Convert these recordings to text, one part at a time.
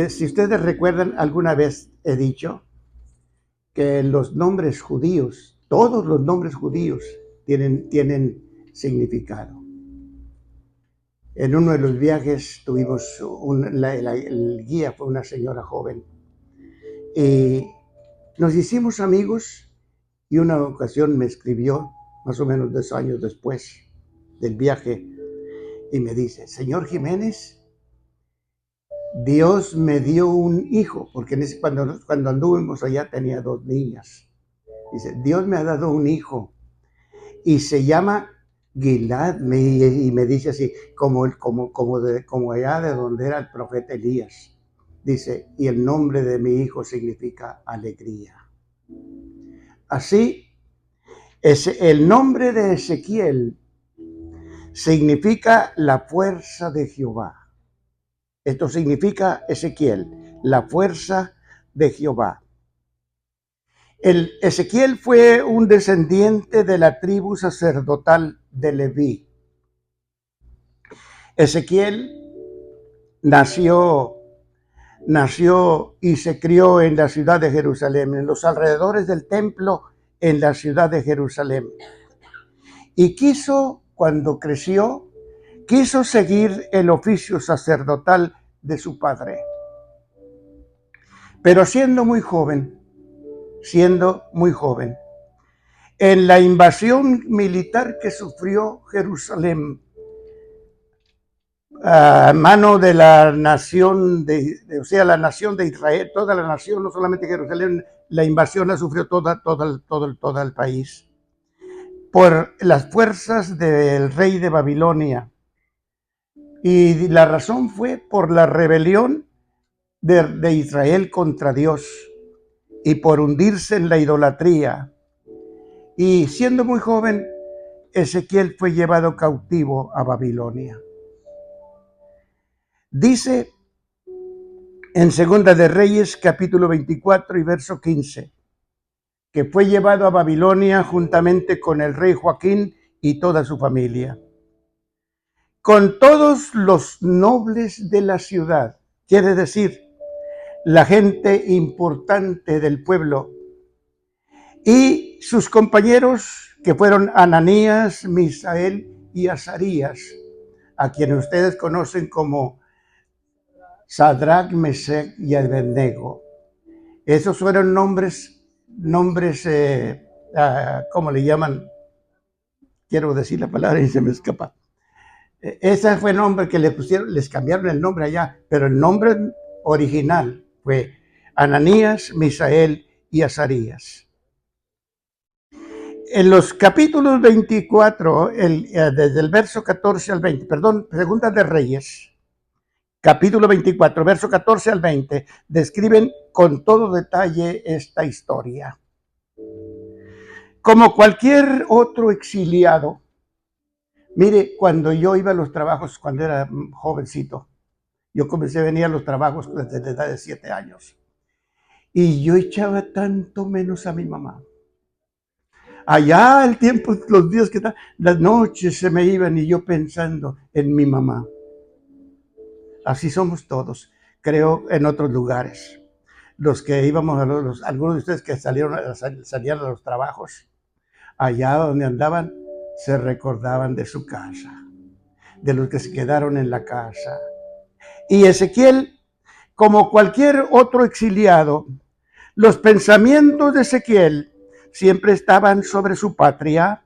Si ustedes recuerdan, alguna vez he dicho que los nombres judíos, todos los nombres judíos tienen significado. En uno de los viajes tuvimos el guía fue una señora joven y nos hicimos amigos, y una ocasión me escribió más o menos 2 años después del viaje y me dice: señor Jiménez, Dios me dio un hijo, porque cuando anduvimos allá tenía 2 niñas. Dice: Dios me ha dado un hijo y se llama Gilad, y me dice así, como allá de donde era el profeta Elías. Dice: y el nombre de mi hijo significa alegría. Así, el nombre de Ezequiel significa la fuerza de Jehová. Esto significa Ezequiel, la fuerza de Jehová. Ezequiel fue un descendiente de la tribu sacerdotal de Leví. Ezequiel nació y se crió en la ciudad de Jerusalén, en los alrededores del templo en la ciudad de Jerusalén. Y cuando creció, quiso seguir el oficio sacerdotal de su padre. Pero siendo muy joven, en la invasión militar que sufrió Jerusalén a mano de la nación la nación de Israel, toda la nación, no solamente Jerusalén, la invasión la sufrió todo el país, por las fuerzas del rey de Babilonia. Y la razón fue por la rebelión de Israel contra Dios y por hundirse en la idolatría. Y siendo muy joven, Ezequiel fue llevado cautivo a Babilonia. Dice en Segunda de Reyes, capítulo 24 y verso 15, que fue llevado a Babilonia juntamente con el rey Joaquín y toda su familia, con todos los nobles de la ciudad, quiere decir, la gente importante del pueblo, y sus compañeros, que fueron Ananías, Misael y Azarías, a quienes ustedes conocen como Sadrach, Mesech y Abednego. Esos fueron nombres, ¿cómo le llaman? Quiero decir la palabra y se me escapa. Ese fue el nombre que les cambiaron el nombre allá, pero el nombre original fue Ananías, Misael y Azarías. En los capítulos 24, desde el verso 14 al 20, Segunda de Reyes, capítulo 24, verso 14 al 20, describen con todo detalle esta historia. Como cualquier otro exiliado, mire, cuando yo iba a los trabajos, cuando era jovencito, yo comencé a venir a los trabajos desde la edad de 7 años. Y yo echaba tanto menos a mi mamá. Allá el tiempo, los días las noches se me iban y yo pensando en mi mamá. Así somos todos, creo, en otros lugares. Los que íbamos algunos de ustedes que salían a los trabajos, allá donde andaban, se recordaban de su casa, de los que se quedaron en la casa. Y Ezequiel, como cualquier otro exiliado, los pensamientos de Ezequiel siempre estaban sobre su patria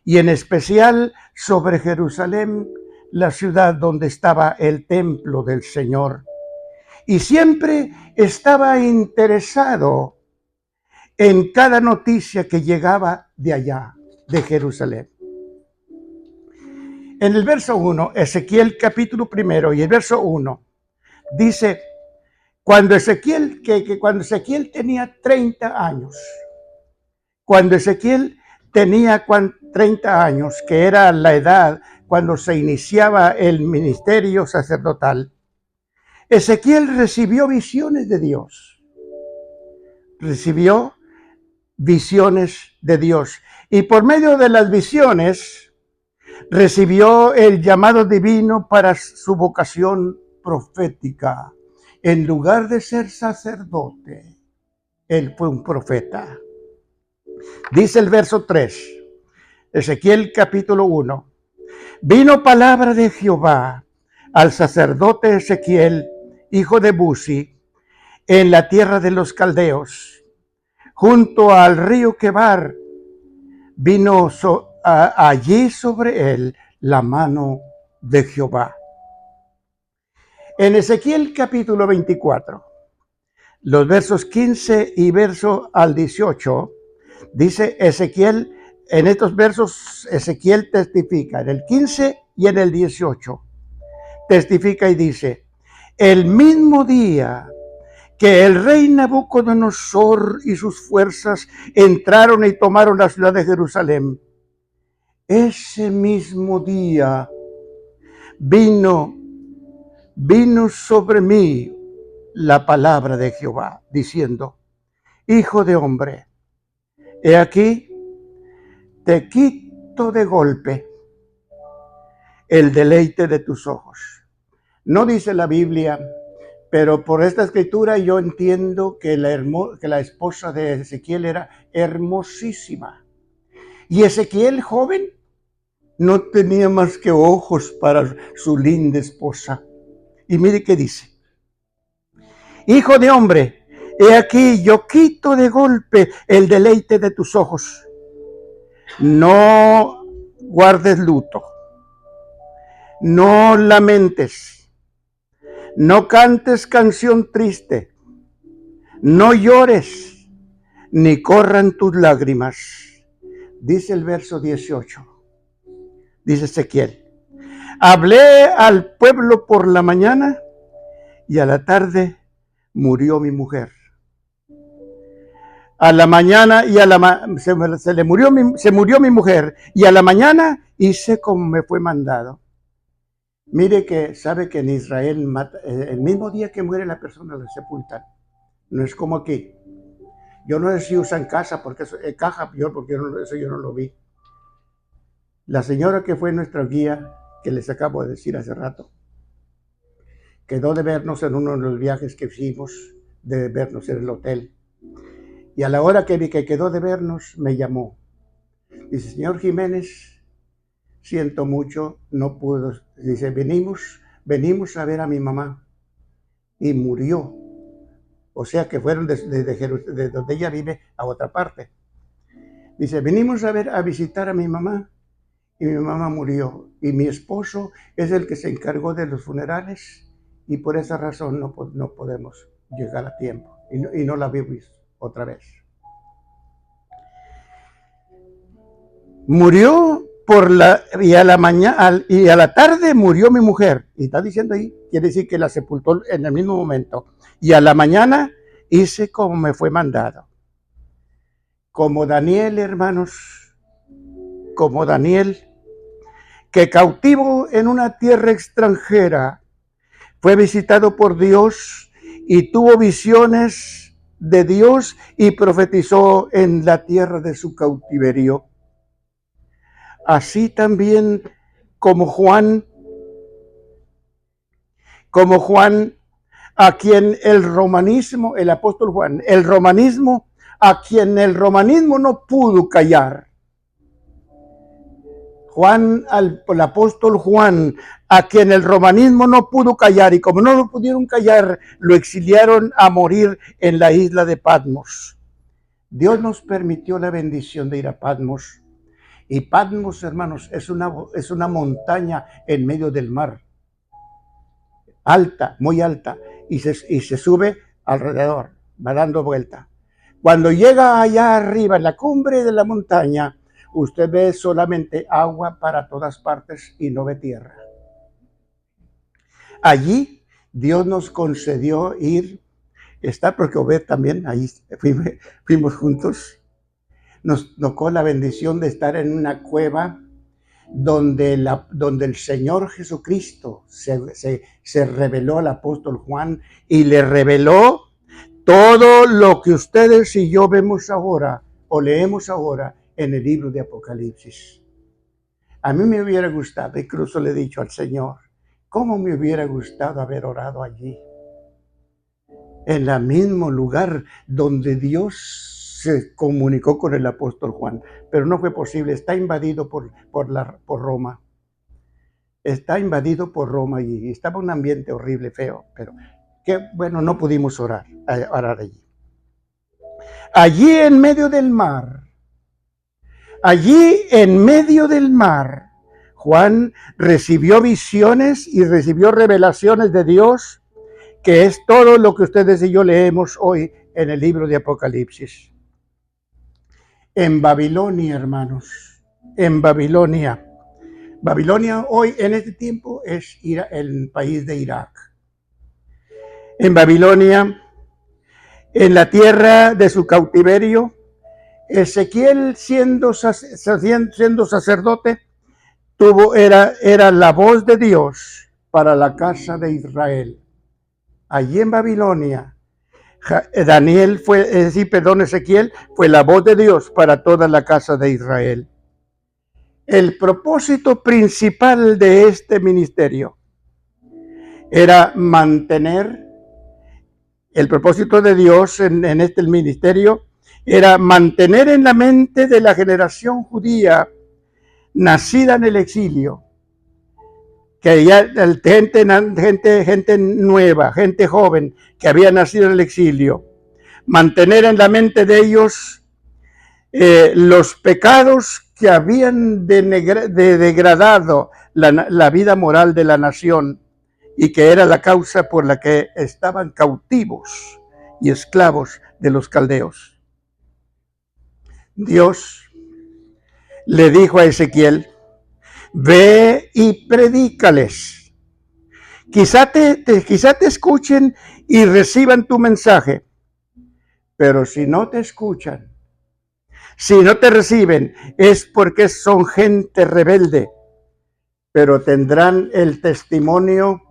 y en especial sobre Jerusalén, la ciudad donde estaba el templo del Señor. Y siempre estaba interesado en cada noticia que llegaba de allá, de Jerusalén. En el verso 1, Ezequiel capítulo 1 y el verso 1, dice, cuando Ezequiel tenía 30 años, cuando Ezequiel tenía 30 años, que era la edad cuando se iniciaba el ministerio sacerdotal, Ezequiel recibió visiones de Dios. Recibió visiones de Dios. Y por medio de las visiones, recibió el llamado divino para su vocación profética. en lugar de ser sacerdote, él fue un profeta. Dice el verso 3, Ezequiel capítulo 1. Vino palabra de Jehová al sacerdote Ezequiel, hijo de Buzi, en la tierra de los caldeos, junto al río Quebar. Vino allí sobre él la mano de Jehová. En Ezequiel capítulo 24, los versos 15 y verso al 18, dice Ezequiel, en estos versos Ezequiel testifica, en el 15 y en el 18, testifica y dice: el mismo día que el rey Nabucodonosor y sus fuerzas entraron y tomaron la ciudad de Jerusalén, ese mismo día vino sobre mí la palabra de Jehová, diciendo: hijo de hombre, he aquí, te quito de golpe el deleite de tus ojos. No dice la Biblia, pero por esta escritura yo entiendo que la esposa de Ezequiel era hermosísima. Y Ezequiel, joven, no tenía más que ojos para su linda esposa. Y mire qué dice: hijo de hombre, he aquí, yo quito de golpe el deleite de tus ojos. No guardes luto, no lamentes, no cantes canción triste, no llores, ni corran tus lágrimas. Dice el verso 18, dice Ezequiel: hablé al pueblo por la mañana y a la tarde murió mi mujer. A la mañana y se murió mi mujer, y a la mañana hice como me fue mandado. Mire que sabe que en Israel el mismo día que muere la persona la sepultan. No es como aquí. Yo no sé si usan casa, porque eso, caja peor, porque eso yo no lo vi. La señora que fue nuestra guía, que les acabo de decir hace rato, quedó de vernos en uno de los viajes que hicimos, de vernos en el hotel. Y a la hora que vi que quedó de vernos, me llamó. Dice: señor Jiménez, siento mucho, no puedo. Dice: venimos a ver a mi mamá. Y murió. O sea que fueron de donde ella vive a otra parte. Dice: venimos a visitar a mi mamá. Y mi mamá murió. Y mi esposo es el que se encargó de los funerales. Y por esa razón no podemos llegar a tiempo. Y no la vimos otra vez. Murió y a la tarde murió mi mujer. Y está diciendo ahí, quiere decir que la sepultó en el mismo momento. Y a la mañana hice como me fue mandado. Como Daniel, hermanos, como Daniel, que cautivo en una tierra extranjera, fue visitado por Dios y tuvo visiones de Dios y profetizó en la tierra de su cautiverio. Así también como Juan, a quien el apóstol Juan, a quien el romanismo no pudo callar. El apóstol Juan, a quien el romanismo no pudo callar, y como no lo pudieron callar, lo exiliaron a morir en la isla de Patmos. Dios nos permitió la bendición de ir a Patmos. Y Patmos, hermanos, es una montaña en medio del mar. Alta, muy alta. Y se sube alrededor, va dando vuelta. Cuando llega allá arriba, en la cumbre de la montaña, usted ve solamente agua para todas partes y no ve tierra. Allí Dios nos concedió ir, porque Obed también, ahí fuimos juntos. Nos tocó la bendición de estar en una cueva donde el Señor Jesucristo se reveló al apóstol Juan y le reveló todo lo que ustedes y yo vemos ahora o leemos ahora en el libro de Apocalipsis. A mí me hubiera gustado, incluso le he dicho al Señor, ¿cómo me hubiera gustado haber orado allí? en el mismo lugar donde Dios se comunicó con el apóstol Juan, pero no fue posible, está invadido por Roma. Está invadido por Roma y estaba un ambiente horrible, feo, pero que bueno, no pudimos orar allí. Allí en medio del mar, Juan recibió visiones y recibió revelaciones de Dios, que es todo lo que ustedes y yo leemos hoy en el libro de Apocalipsis. En Babilonia, hermanos, en Babilonia. Babilonia hoy en este tiempo es el país de Irak. En Babilonia, en la tierra de su cautiverio, Ezequiel siendo sacerdote, era la voz de Dios para la casa de Israel. Allí en Babilonia, Ezequiel fue la voz de Dios para toda la casa de Israel. El propósito principal de este ministerio era el propósito de Dios en este ministerio era mantener en la mente de la generación judía nacida en el exilio, que ya gente nueva, gente joven que había nacido en el exilio, mantener en la mente de ellos los pecados que habían degradado la vida moral de la nación y que era la causa por la que estaban cautivos y esclavos de los caldeos. Dios le dijo a Ezequiel: ve y predícales. Quizá te escuchen y reciban tu mensaje, pero si no te escuchan, si no te reciben, es porque son gente rebelde, pero tendrán el testimonio,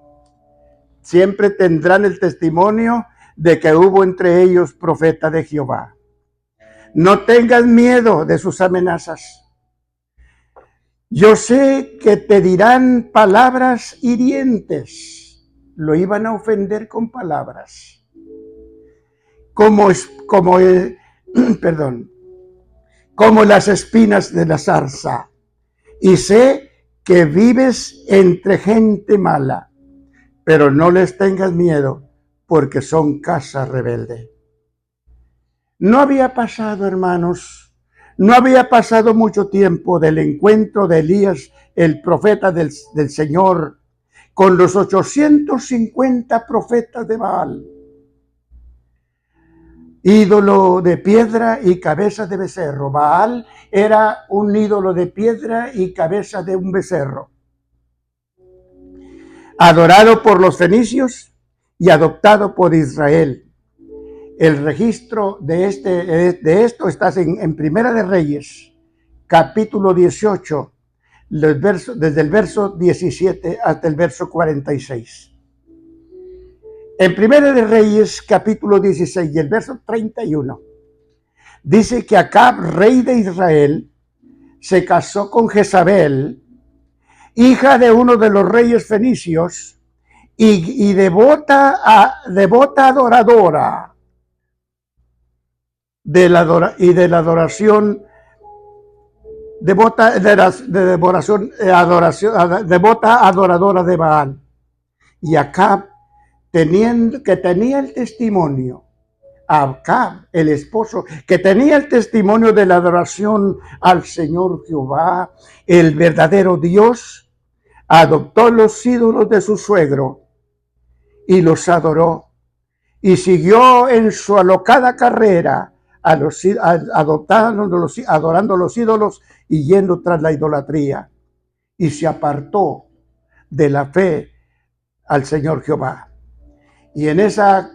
siempre tendrán el testimonio de que hubo entre ellos profeta de Jehová. No tengas miedo de sus amenazas. Yo sé que te dirán palabras hirientes. Lo iban a ofender con palabras. Como las espinas de la zarza. Y sé que vives entre gente mala, pero no les tengas miedo, porque son casa rebelde. No había pasado, hermanos, no había pasado mucho tiempo del encuentro de Elías, el profeta del Señor, con los 850 profetas de Baal. Ídolo de piedra y cabeza de becerro. Baal era un ídolo de piedra y cabeza de un becerro, adorado por los fenicios y adoptado por Israel. El registro de esto está en Primera de Reyes, capítulo 18, desde el verso 17 hasta el verso 46. En Primera de Reyes, capítulo 16 y el verso 31, dice que Acab, rey de Israel, se casó con Jezabel, hija de uno de los reyes fenicios, y devota adoradora devota adoradora de Baal. Y Acab, tenía el testimonio, Acab, el esposo, que tenía el testimonio de la adoración al Señor Jehová, el verdadero Dios, adoptó los ídolos de su suegro y los adoró, y siguió en su alocada carrera adorando los ídolos y yendo tras la idolatría, y se apartó de la fe al Señor Jehová. Y en esa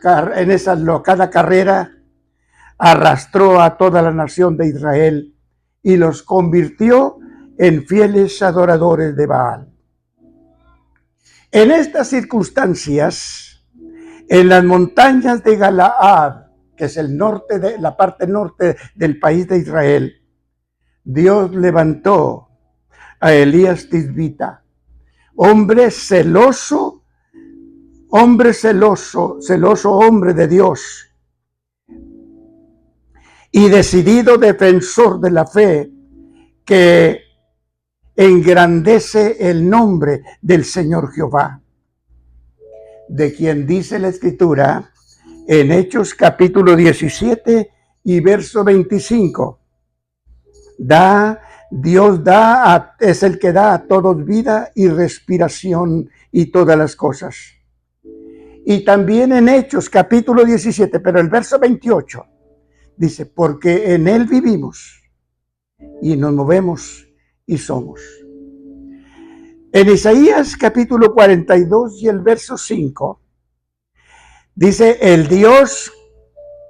alocada carrera arrastró a toda la nación de Israel y los convirtió en fieles adoradores de Baal. En estas circunstancias, en las montañas de Galaad, que es la parte norte del país de Israel, Dios levantó a Elías Tisbita, hombre celoso hombre celoso, celoso hombre de Dios y decidido defensor de la fe que engrandece el nombre del Señor Jehová, de quien dice la Escritura en Hechos capítulo 17 y verso 25. Dios es el que da a todos vida y respiración y todas las cosas. Y también en Hechos capítulo 17, pero el verso 28, dice, porque en Él vivimos y nos movemos y somos. En Isaías capítulo 42 y el verso 5, dice, el Dios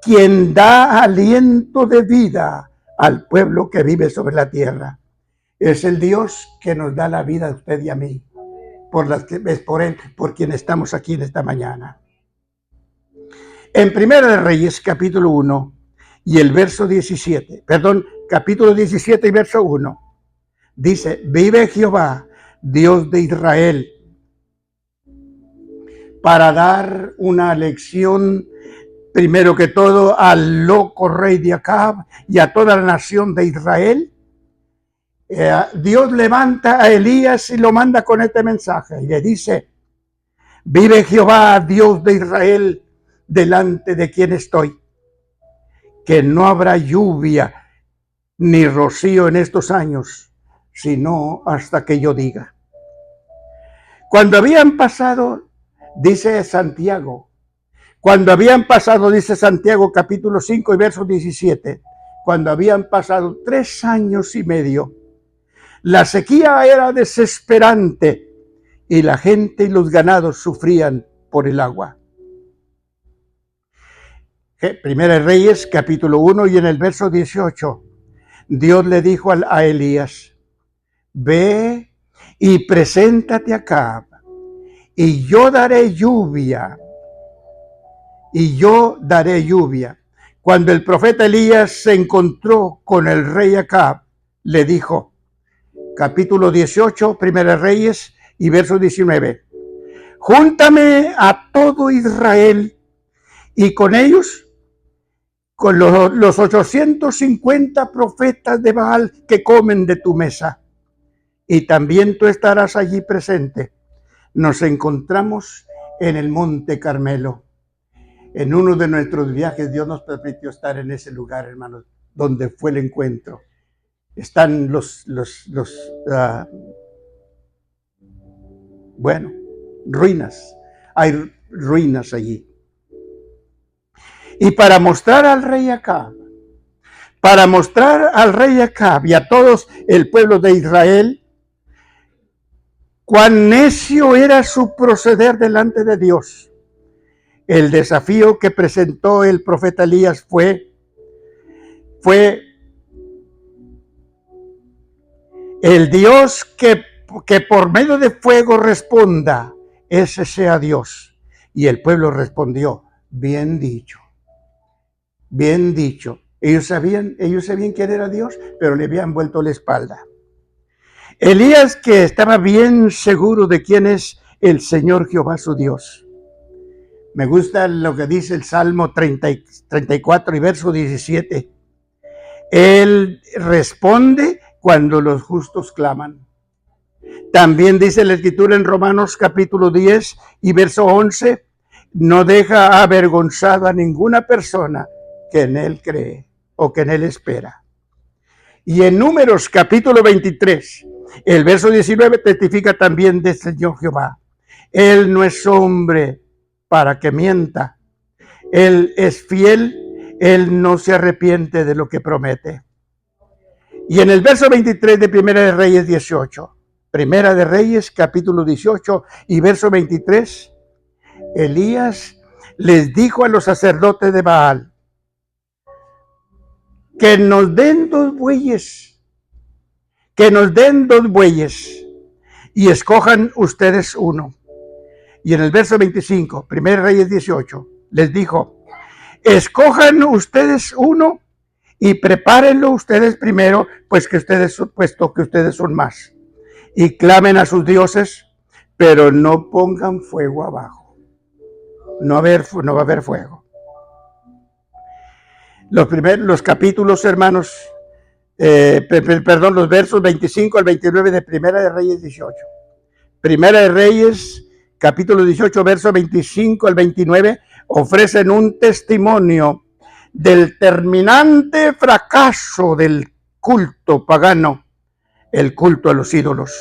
quien da aliento de vida al pueblo que vive sobre la tierra. Es el Dios que nos da la vida a usted y a mí, por Él, por quien estamos aquí en esta mañana. En Primera de Reyes, capítulo 1 y el verso 17, capítulo 17 y verso 1, dice, vive Jehová, Dios de Israel, para dar una lección, primero que todo, al loco rey de Acab y a toda la nación de Israel. Dios levanta a Elías y lo manda con este mensaje y le dice, vive Jehová, Dios de Israel, delante de quien estoy, que no habrá lluvia ni rocío en estos años, sino hasta que yo diga. Cuando habían pasado, dice Santiago, dice Santiago capítulo 5 y verso 17, cuando habían pasado 3 años y medio, la sequía era desesperante y la gente y los ganados sufrían por el agua. Primera de Reyes, capítulo 1 y en el verso 18, Dios le dijo a Elías, ve y preséntate acá, y yo daré lluvia. Cuando el profeta Elías se encontró con el rey Acab, le dijo, capítulo 18, Primera de Reyes y verso 19, júntame a todo Israel y con ellos, con los 850 profetas de Baal que comen de tu mesa, y también tú estarás allí presente. Nos encontramos en el Monte Carmelo. En uno de nuestros viajes, Dios nos permitió estar en ese lugar, hermanos, donde fue el encuentro. Están ruinas. Hay ruinas allí. Y para mostrar al rey Acab y a todos el pueblo de Israel, cuán necio era su proceder delante de Dios, el desafío que presentó el profeta Elías fue el Dios que por medio de fuego responda, ese sea Dios. Y el pueblo respondió, bien dicho. Bien dicho. Ellos sabían quién era Dios, pero le habían vuelto la espalda. Elías, que estaba bien seguro de quién es el Señor Jehová su Dios. Me gusta lo que dice el Salmo 34 y verso 17. Él responde cuando los justos claman. También dice la Escritura en Romanos capítulo 10 y verso 11, no deja avergonzada a ninguna persona que en Él cree o que en Él espera. Y en Números capítulo 23, el verso 19 testifica también del Señor Jehová. Él no es hombre para que mienta. Él es fiel, Él no se arrepiente de lo que promete. Y en el verso 23 de Primera de Reyes 18, Primera de Reyes capítulo 18 y verso 23, Elías les dijo a los sacerdotes de Baal, que nos den dos bueyes y escojan ustedes uno. Y en el verso 25, Primera Reyes 18, les dijo, escojan ustedes uno y prepárenlo ustedes primero, puesto que ustedes son más. Y clamen a sus dioses, pero no pongan fuego abajo. no va a haber fuego. Los capítulos, hermanos, los versos 25 al 29 de Primera de Reyes 18. Primera de Reyes, capítulo 18, versos 25 al 29, ofrecen un testimonio del terminante fracaso del culto pagano, el culto a los ídolos.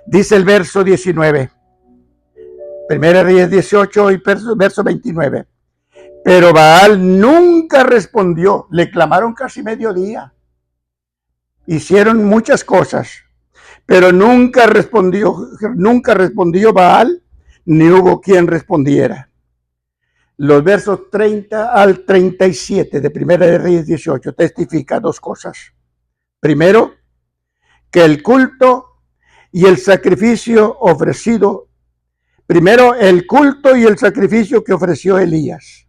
Dice el verso 19, Primera de Reyes 18 y verso 29. Pero Baal nunca respondió. Le clamaron casi mediodía. Hicieron muchas cosas, pero nunca respondió Baal, ni hubo quien respondiera. Los versos 30 al 37 de Primera de Reyes 18 testifica dos cosas. Primero, que el culto y el sacrificio ofrecido, primero el culto y el sacrificio que ofreció Elías,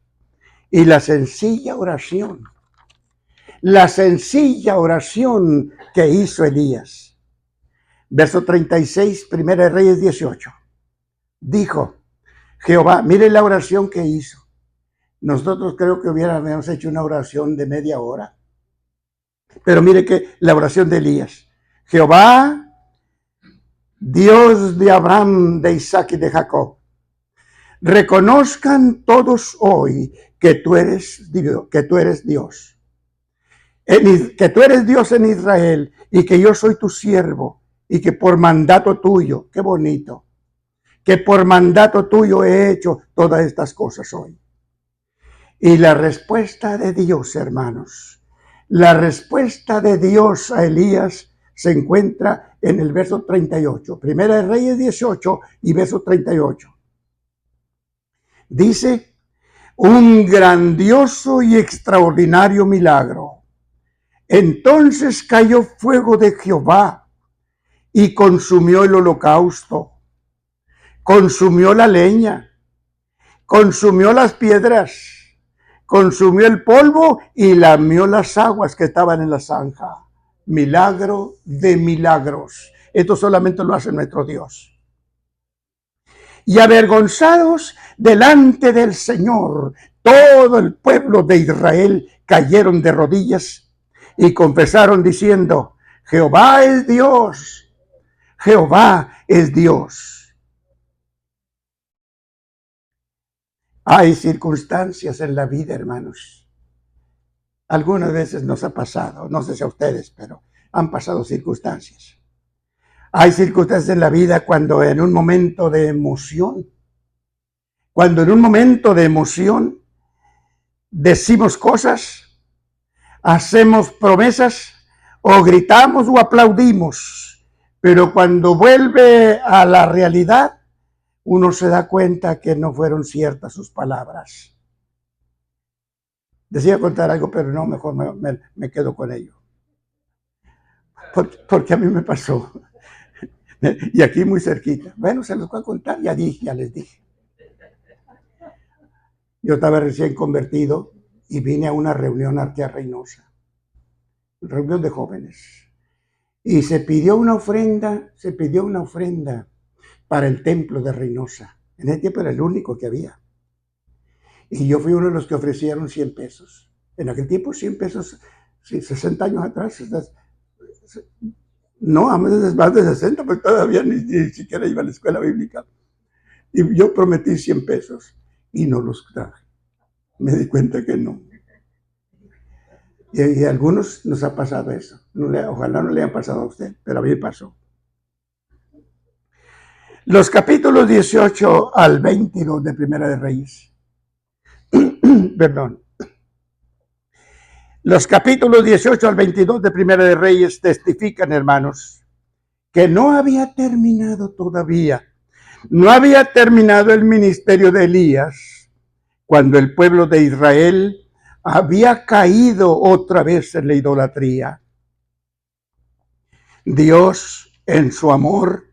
y la sencilla oración que hizo Elías. Verso 36, Primera de Reyes 18. Dijo Jehová, mire la oración que hizo. Nosotros creo que hubiéramos hecho una oración de media hora. Pero mire que la oración de Elías. Jehová, Dios de Abraham, de Isaac y de Jacob, reconozcan todos hoy que tú eres Dios, que tú eres Dios en Israel, y que yo soy tu siervo, y que por mandato tuyo, qué bonito, que por mandato tuyo he hecho todas estas cosas hoy. Y la respuesta de Dios, hermanos, la respuesta de Dios a Elías se encuentra en el verso 38, Primera de Reyes 18 y verso 38. Dice, un grandioso y extraordinario milagro. Entonces cayó fuego de Jehová y consumió el holocausto, consumió la leña, consumió las piedras, consumió el polvo y lamió las aguas que estaban en la zanja. Milagro de milagros. Esto solamente lo hace nuestro Dios. Y avergonzados delante del Señor, todo el pueblo de Israel cayeron de rodillas y confesaron diciendo, Jehová es Dios, Jehová es Dios. Hay circunstancias en la vida, hermanos. Algunas veces nos ha pasado, no sé si a ustedes, pero han pasado circunstancias. Hay circunstancias en la vida cuando en un momento de emoción, decimos cosas, hacemos promesas o gritamos o aplaudimos, pero cuando vuelve a la realidad, uno se da cuenta que no fueron ciertas sus palabras. Decía contar algo, pero no, mejor me quedo con ello. Porque a mí me pasó. Y aquí muy cerquita. Bueno, se los voy a contar, ya les dije. Yo estaba recién convertido y vine a una reunión aquí a Reynosa. Reunión de jóvenes. Y se pidió una ofrenda para el templo de Reynosa. En ese tiempo era el único que había. Y yo fui uno de los que ofrecieron 100 pesos. En aquel tiempo 100 pesos, sí, 60 años atrás. No, a veces más de 60, porque todavía ni siquiera iba a la escuela bíblica. Y yo prometí 100 pesos y no los traje. Me di cuenta que no. Y a algunos nos ha pasado eso. Ojalá no le haya pasado a usted, pero a mí me pasó. Los capítulos 18 al 22 de Primera de Reyes. Perdón. Los capítulos 18 al 22 de Primera de Reyes testifican, hermanos, que no había terminado todavía. No había terminado el ministerio de Elías cuando el pueblo de Israel había caído otra vez en la idolatría. Dios en su amor,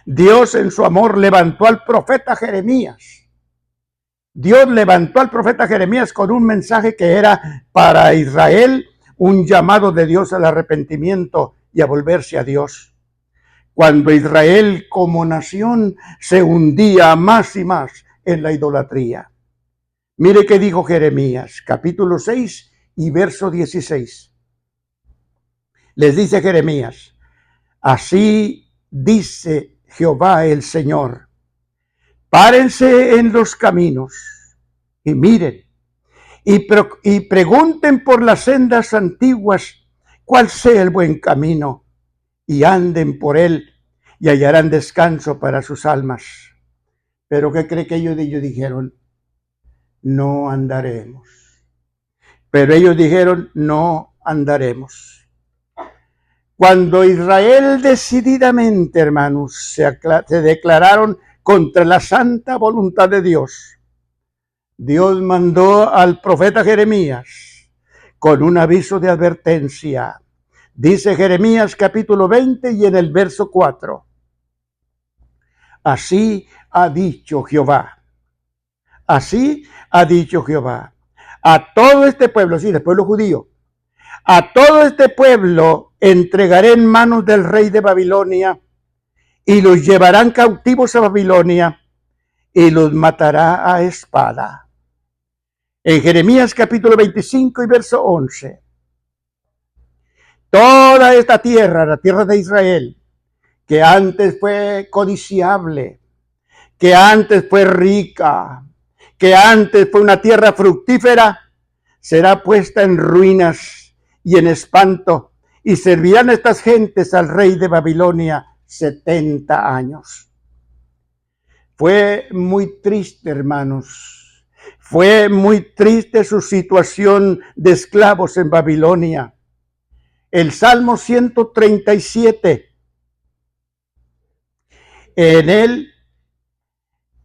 Dios en su amor levantó al profeta Jeremías. Dios levantó al profeta Jeremías con un mensaje que era para Israel un llamado de Dios al arrepentimiento y a volverse a Dios. cuando Israel como nación se hundía más y más en la idolatría. Mire qué dijo Jeremías, capítulo 6 y verso 16. Les dice Jeremías: así dice Jehová el Señor, párense en los caminos y miren y pregunten por las sendas antiguas cuál sea el buen camino, y anden por él y hallarán descanso para sus almas. Pero ¿qué cree que ellos dijeron? No andaremos. Pero ellos dijeron, no andaremos. Cuando Israel decididamente, hermanos, se declararon contra la santa voluntad de Dios, Dios mandó al profeta Jeremías con un aviso de advertencia. Dice Jeremías capítulo 20 y en el verso 4. Así ha dicho Jehová. Así ha dicho Jehová. A todo este pueblo, sí, del pueblo judío, a todo este pueblo entregaré en manos del rey de Babilonia y los llevarán cautivos a Babilonia y los matará a espada. En Jeremías capítulo 25 y verso 11. Toda esta tierra, la tierra de Israel, que antes fue codiciable, que antes fue rica, que antes fue una tierra fructífera, será puesta en ruinas y en espanto, y servirán estas gentes al rey de Babilonia 70 años. Fue muy triste, hermanos. Fue muy triste su situación de esclavos en Babilonia. El Salmo 137, en él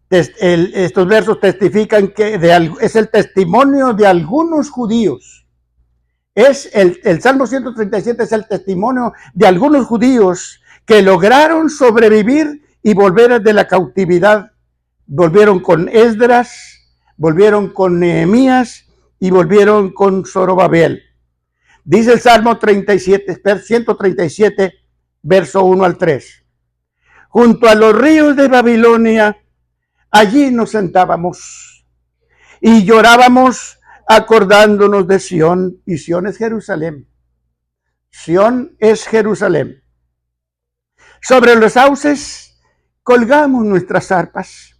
estos versos testifican que es el testimonio de algunos judíos. El Salmo 137 es el testimonio de algunos judíos que lograron sobrevivir y volver de la cautividad. Volvieron con Esdras, volvieron con Nehemías y volvieron con Zorobabel. Dice el Salmo 137, verso 1 al 3. Junto a los ríos de Babilonia, allí nos sentábamos y llorábamos acordándonos de Sión, y Sión es Jerusalén. Sión es Jerusalén. Sobre los sauces colgamos nuestras arpas,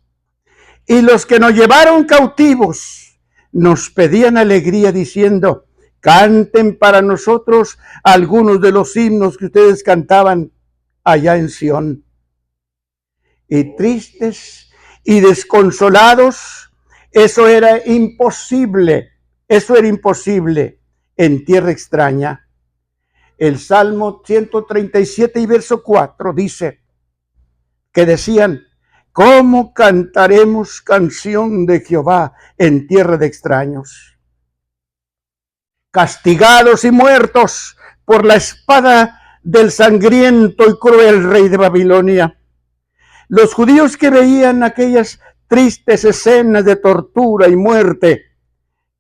y los que nos llevaron cautivos nos pedían alegría diciendo: canten para nosotros algunos de los himnos que ustedes cantaban allá en Sión. Y tristes y desconsolados, eso era imposible en tierra extraña. El Salmo 137 y verso 4 dice que decían: ¿cómo cantaremos canción de Jehová en tierra de extraños? Castigados y muertos por la espada del sangriento y cruel rey de Babilonia. Los judíos que veían aquellas tristes escenas de tortura y muerte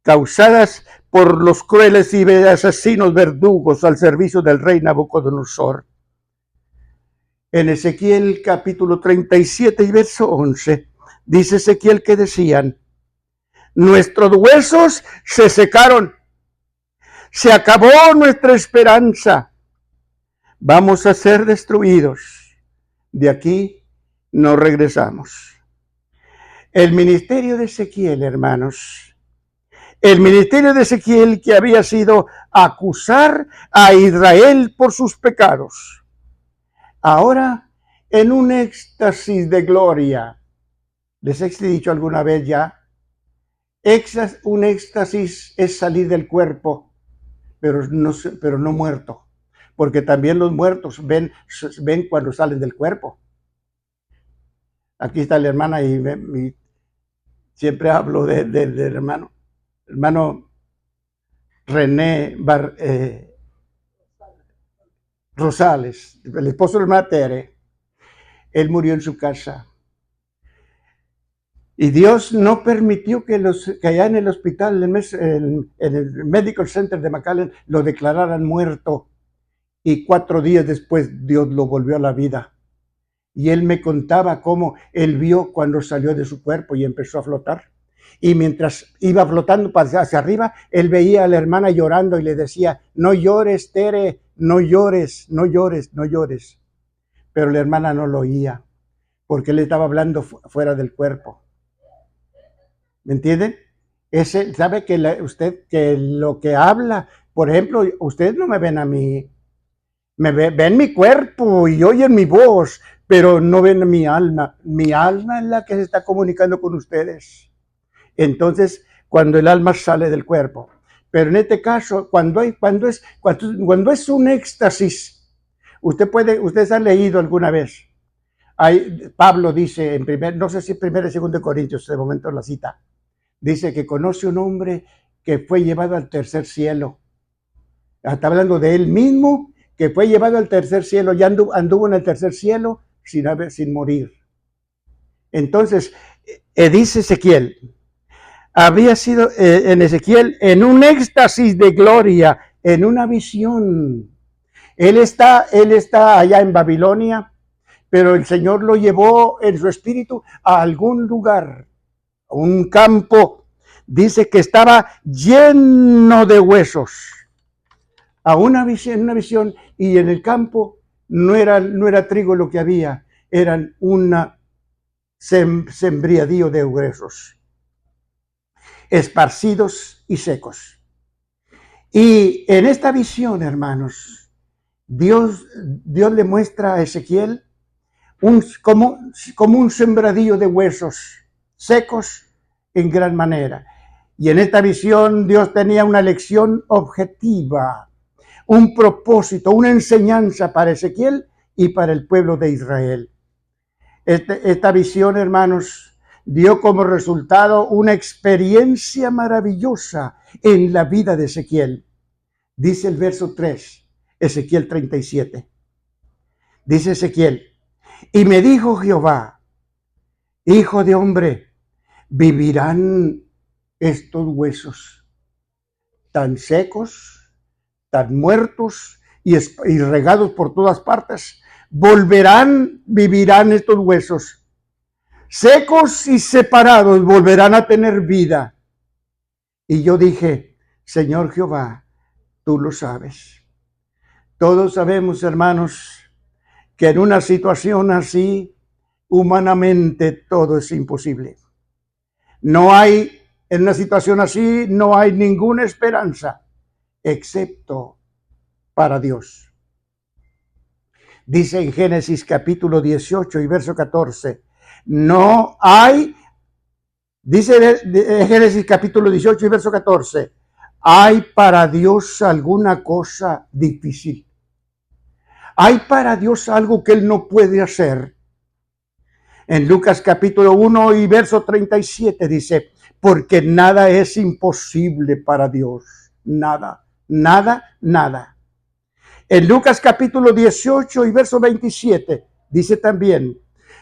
causadas por los crueles y asesinos verdugos al servicio del rey Nabucodonosor. En Ezequiel capítulo 37 y verso 11, dice Ezequiel que decían: nuestros huesos se secaron, se acabó nuestra esperanza, vamos a ser destruidos, de aquí no regresamos. El ministerio de Ezequiel, hermanos, el ministerio de Ezequiel, que había sido acusar a Israel por sus pecados, ahora en un éxtasis de gloria. Les he dicho alguna vez ya, un éxtasis es salir del cuerpo, pero no muerto, porque también los muertos ven cuando salen del cuerpo. Aquí está la hermana y siempre hablo del hermano René Rosales, el esposo de la hermana Tere. Él murió en su casa. Y Dios no permitió que allá en el hospital, en el Medical Center de McAllen, lo declararan muerto. Y 4 días después Dios lo volvió a la vida. Y él me contaba cómo él vio cuando salió de su cuerpo y empezó a flotar. Y mientras iba flotando hacia arriba, él veía a la hermana llorando y le decía, no llores, Tere, no llores, no llores, no llores. Pero la hermana no lo oía, porque él estaba hablando fuera del cuerpo. ¿Me entienden? Sabe que usted, que lo que habla, por ejemplo, ustedes no me ven a mí, ven mi cuerpo y oyen mi voz, pero no ven mi alma. Mi alma es la que se está comunicando con ustedes. Entonces, cuando el alma sale del cuerpo. Pero en este caso, cuando es un éxtasis, ustedes han leído alguna vez. Pablo dice en no sé si 1 y 2 Corintios, de momento la cita, dice que conoce un hombre que fue llevado al tercer cielo. Está hablando de él mismo, que fue llevado al tercer cielo, ya anduvo en el tercer cielo sin morir. Entonces, dice Ezequiel, había sido en Ezequiel en un éxtasis de gloria, en una visión. Él está allá en Babilonia, pero el Señor lo llevó en su espíritu a algún lugar, a un campo. Dice que estaba lleno de huesos. A una visión, y en el campo no era trigo lo que había, eran una sembradío de huesos, esparcidos y secos. Y en esta visión, hermanos, Dios le muestra a Ezequiel como un sembradío de huesos secos en gran manera. Y en esta visión Dios tenía una lección objetiva, un propósito, una enseñanza para Ezequiel y para el pueblo de Israel. Esta visión, hermanos, dio como resultado una experiencia maravillosa en la vida de Ezequiel. Dice el verso 3, Ezequiel 37. Dice Ezequiel, y me dijo Jehová, hijo de hombre, ¿vivirán estos huesos tan secos, tan muertos y regados por todas partes? Vivirán estos huesos, secos y separados, volverán a tener vida. Y yo dije, Señor Jehová, tú lo sabes. Todos sabemos, hermanos, que en una situación así, humanamente todo es imposible. En una situación así, no hay ninguna esperanza, excepto para Dios. Dice en Génesis capítulo 18 y verso 14, dice en Génesis capítulo 18 y verso 14, ¿hay para Dios alguna cosa difícil? ¿Hay para Dios algo que Él no puede hacer? En Lucas capítulo 1 y verso 37 dice, porque nada es imposible para Dios. Nada, nada, nada. En Lucas capítulo 18 y verso 27 dice también,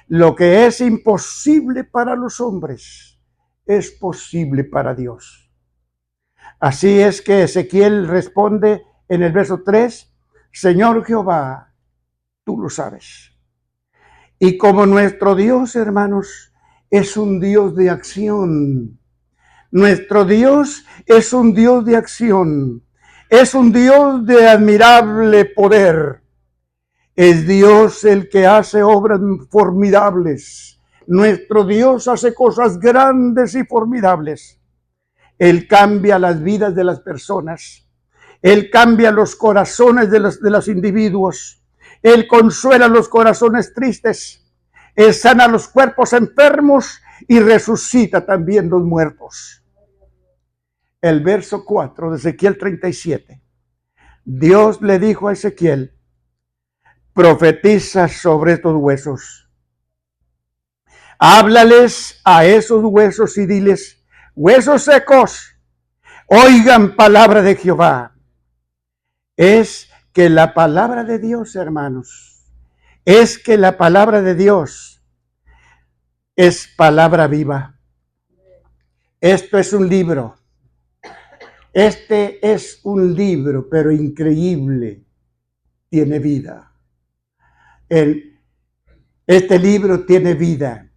lo que es imposible para los hombres es posible para Dios. Así es que Ezequiel responde en el verso 3, Señor Jehová, tú lo sabes. Y como nuestro Dios, hermanos, es un Dios de acción. Nuestro Dios es un Dios de acción. Es un Dios de admirable poder. Es Dios el que hace obras formidables. Nuestro Dios hace cosas grandes y formidables. Él cambia las vidas de las personas. Él cambia los corazones de los individuos. Él consuela los corazones tristes. Él sana los cuerpos enfermos y resucita también los muertos. El verso 4 de Ezequiel 37. Dios le dijo a Ezequiel, profetiza sobre estos huesos. Háblales a esos huesos y diles, huesos secos, oigan palabra de Jehová. Es que la palabra de Dios, hermanos, es que la palabra de Dios es palabra viva. Esto es un libro. Este es un libro, pero increíble. Tiene vida. Este libro tiene vida.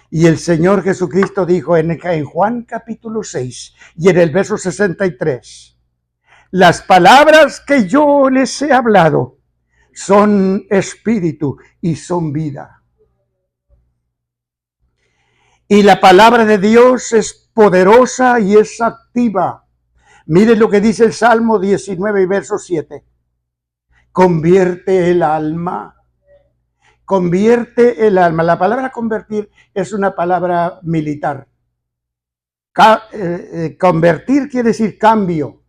Y el Señor Jesucristo dijo en Juan capítulo 6 y en el verso 63, las palabras que yo les he hablado son espíritu y son vida. Y la palabra de Dios es poderosa y es activa. Miren lo que dice el Salmo 19 y verso 7. Convierte el alma. Convierte el alma. La palabra convertir es una palabra militar. Convertir quiere decir cambio.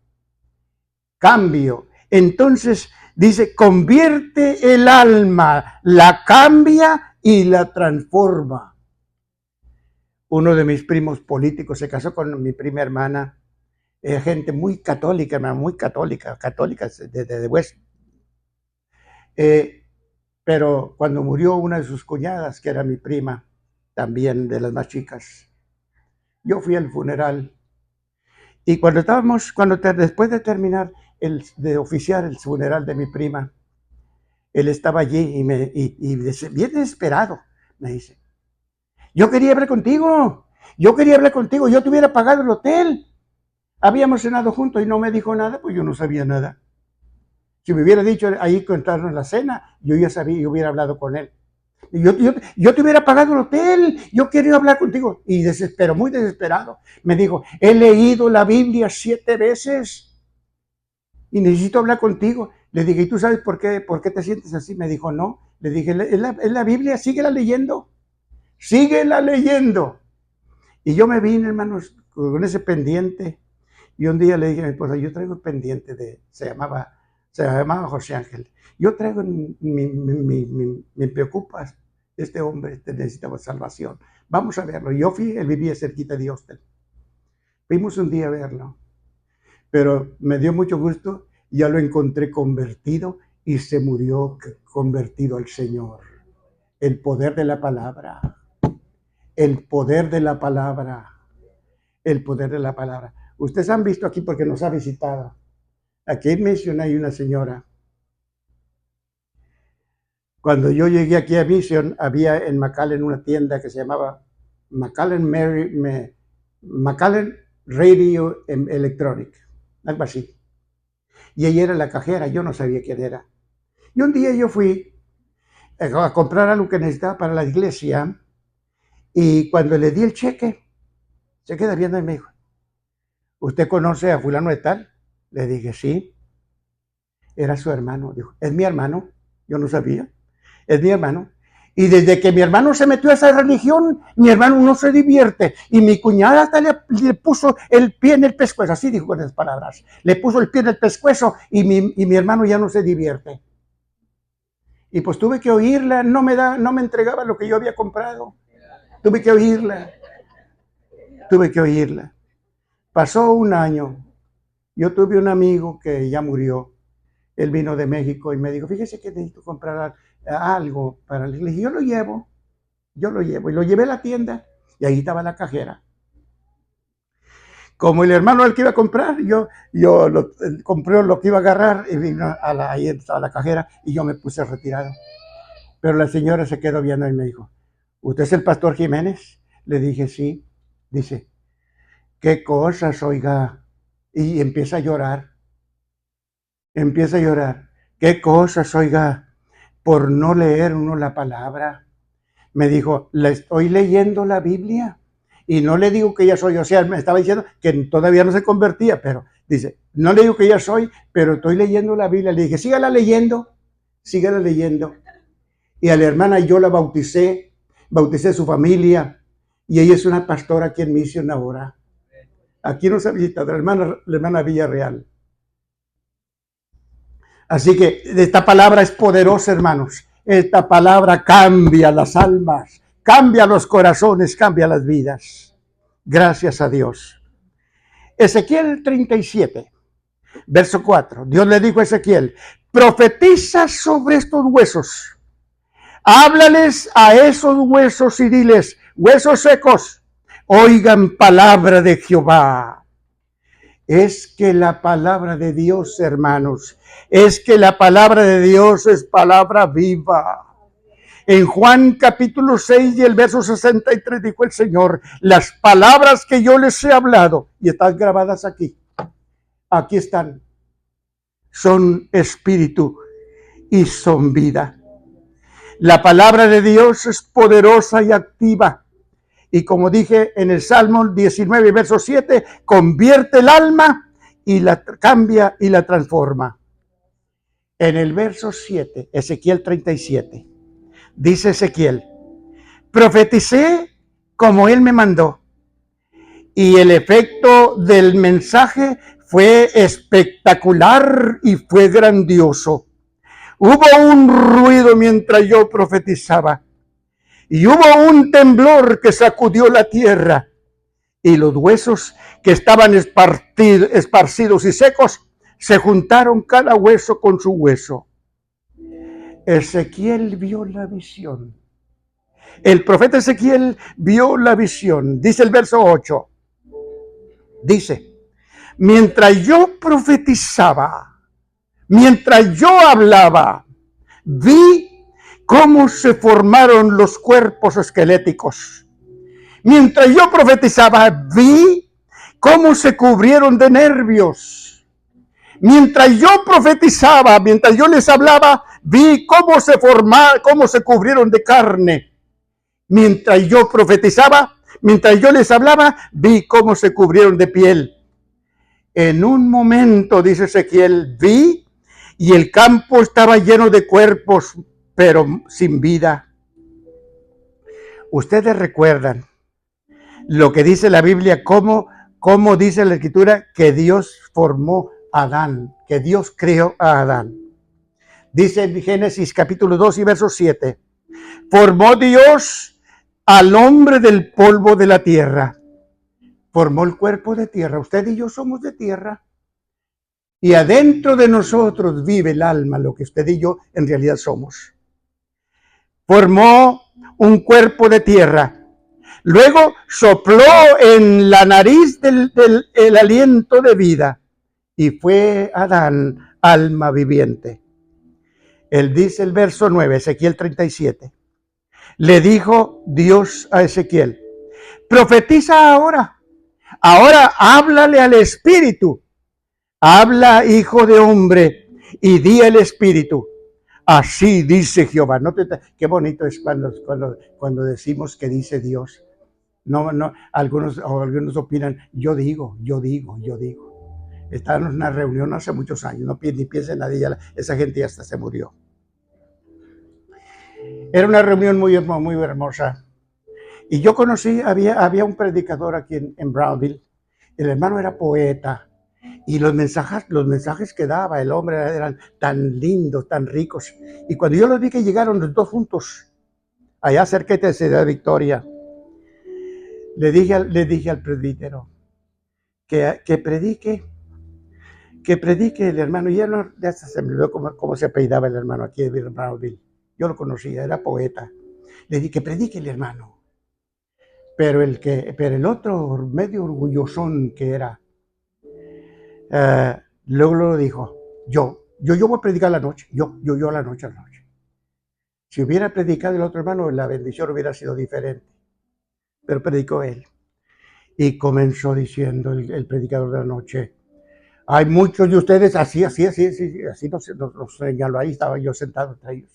Cambio. Entonces dice, convierte el alma, la cambia y la transforma. Uno de mis primos políticos se casó con mi prima hermana, gente muy católica de West. Pero cuando murió una de sus cuñadas, que era mi prima, también de las más chicas, yo fui al funeral. Y después de terminar de oficiar el funeral de mi prima, él estaba allí y bien desesperado, me dice, yo quería hablar contigo, yo te hubiera pagado el hotel. Habíamos cenado juntos y no me dijo nada, pues yo no sabía nada. Si me hubiera dicho ahí contarnos la cena, yo ya sabía, yo hubiera hablado con él. Yo te hubiera pagado el hotel, yo quería hablar contigo. Y muy desesperado, me dijo, he leído la Biblia 7 veces y necesito hablar contigo. Le dije, ¿y tú sabes por qué te sientes así? Me dijo, no. Le dije, es la Biblia, síguela leyendo. Y yo me vine, hermanos, con ese pendiente. Y un día le dije a mi esposa, yo traigo el pendiente se llamaba José Ángel. Yo traigo, me preocupa, este hombre necesitaba salvación. Vamos a verlo. Yo él vivía cerquita de Austin. Fuimos un día a verlo. Pero me dio mucho gusto, ya lo encontré convertido y se murió convertido al Señor. El poder de la palabra. El poder de la palabra. El poder de la palabra. Ustedes han visto aquí porque nos ha visitado. Aquí en Mission hay una señora. Cuando yo llegué aquí a Mission, había en McAllen una tienda que se llamaba McAllen Radio Electronic, algo así. Y ella era la cajera, yo no sabía quién era. Y un día yo fui a comprar algo que necesitaba para la iglesia y cuando le di el cheque, se queda viendo y me dijo, ¿usted conoce a fulano de tal? Le dije, sí. Era su hermano. Dijo, ¿es mi hermano? Yo no sabía. Es mi hermano. Y desde que mi hermano se metió a esa religión, mi hermano no se divierte. Y mi cuñada hasta le puso el pie en el pescuezo. Así dijo con esas palabras. Le puso el pie en el pescuezo y mi hermano ya no se divierte. Y pues tuve que oírla. No me entregaba lo que yo había comprado. Tuve que oírla. Pasó un año. Yo tuve un amigo que ya murió. Él vino de México y me dijo, fíjese que necesito comprar algo para la iglesia. Yo lo llevo. Y lo llevé a la tienda y ahí estaba la cajera. Como el hermano el que iba a comprar, yo compré lo que iba a agarrar y vino ahí estaba la cajera y yo me puse retirado. Pero la señora se quedó viendo y me dijo, ¿usted es el pastor Jiménez? Le dije, sí. Dice, ¿qué cosas, oiga? Y empieza a llorar. ¿Qué cosas, oiga? Por no leer uno la palabra. Me dijo, le estoy leyendo la Biblia. Y no le digo que ya soy, o sea, me estaba diciendo que todavía no se convertía, pero dice, no le digo que ya soy, pero estoy leyendo la Biblia. Le dije, sígala leyendo. Y a la hermana yo la bauticé su familia, y ella es una pastora aquí en Mission ahora. Aquí nos ha visitado la hermana Villarreal. Así que esta palabra es poderosa, hermanos. Esta palabra cambia las almas, cambia los corazones, cambia las vidas. Gracias a Dios. Ezequiel 37, verso 4. Dios le dijo a Ezequiel, profetiza sobre estos huesos. Háblales a esos huesos y diles, huesos secos, oigan palabra de Jehová. Es que la palabra de Dios, hermanos, es que la palabra de Dios es palabra viva. En Juan capítulo 6 y el verso 63 dijo el Señor, las palabras que yo les he hablado, y están grabadas aquí, aquí están, son espíritu y son vida. La palabra de Dios es poderosa y activa. Y como dije en el Salmo 19, verso 7, convierte el alma y la cambia y la transforma. En el verso 7, Ezequiel 37, dice Ezequiel, profeticé como él me mandó. Y el efecto del mensaje fue espectacular y fue grandioso. Hubo un ruido mientras yo profetizaba. Y hubo un temblor que sacudió la tierra. Y los huesos que estaban esparcidos y secos se juntaron cada hueso con su hueso. Ezequiel vio la visión. El profeta Ezequiel vio la visión. Dice el verso 8. Dice, mientras yo profetizaba, mientras yo hablaba, vi cómo se formaron los cuerpos esqueléticos. Mientras yo profetizaba, vi cómo se cubrieron de nervios. Mientras yo profetizaba, mientras yo les hablaba, vi cómo se cubrieron de carne. Mientras yo profetizaba, mientras yo les hablaba, vi cómo se cubrieron de piel. En un momento, dice Ezequiel, vi y el campo estaba lleno de cuerpos, pero sin vida. Ustedes recuerdan lo que dice la Biblia, cómo dice la Escritura que Dios formó a Adán, que Dios creó a Adán. Dice en Génesis capítulo 2 y verso 7, formó Dios al hombre del polvo de la tierra. Formó el cuerpo de tierra. Usted y yo somos de tierra. Y adentro de nosotros vive el alma, lo que usted y yo en realidad somos. Formó un cuerpo de tierra. Luego sopló en la nariz el aliento de vida. Y fue Adán alma viviente. Él dice el verso 9, Ezequiel 37. Le dijo Dios a Ezequiel, profetiza ahora. Ahora háblale al espíritu. Habla, hijo de hombre, y di al espíritu. Así dice Jehová. Qué bonito es cuando decimos que dice Dios. No, algunos opinan, yo digo. Estaba en una reunión hace muchos años, no ni piensa en nadie, esa gente ya hasta se murió. Era una reunión muy hermosa. Y yo conocí, había un predicador aquí en Brownville. El hermano era poeta. Y los mensajes que daba el hombre eran tan lindos, tan ricos. Y cuando yo los vi que llegaron los dos juntos, allá cerca de Ciudad Victoria, le dije al presbítero que predique el hermano. Y ya se me olvidó cómo se apellidaba el hermano aquí de Brownville. Yo lo conocía, era poeta. Le dije que predique el hermano. Pero el otro medio orgullosón que era, luego lo dijo, yo voy a predicar la noche, yo a la noche. Si hubiera predicado el otro hermano, la bendición hubiera sido diferente. Pero predicó él. Y comenzó diciendo el predicador de la noche, hay muchos de ustedes, así nos señaló, ahí estaba yo sentado entre ellos.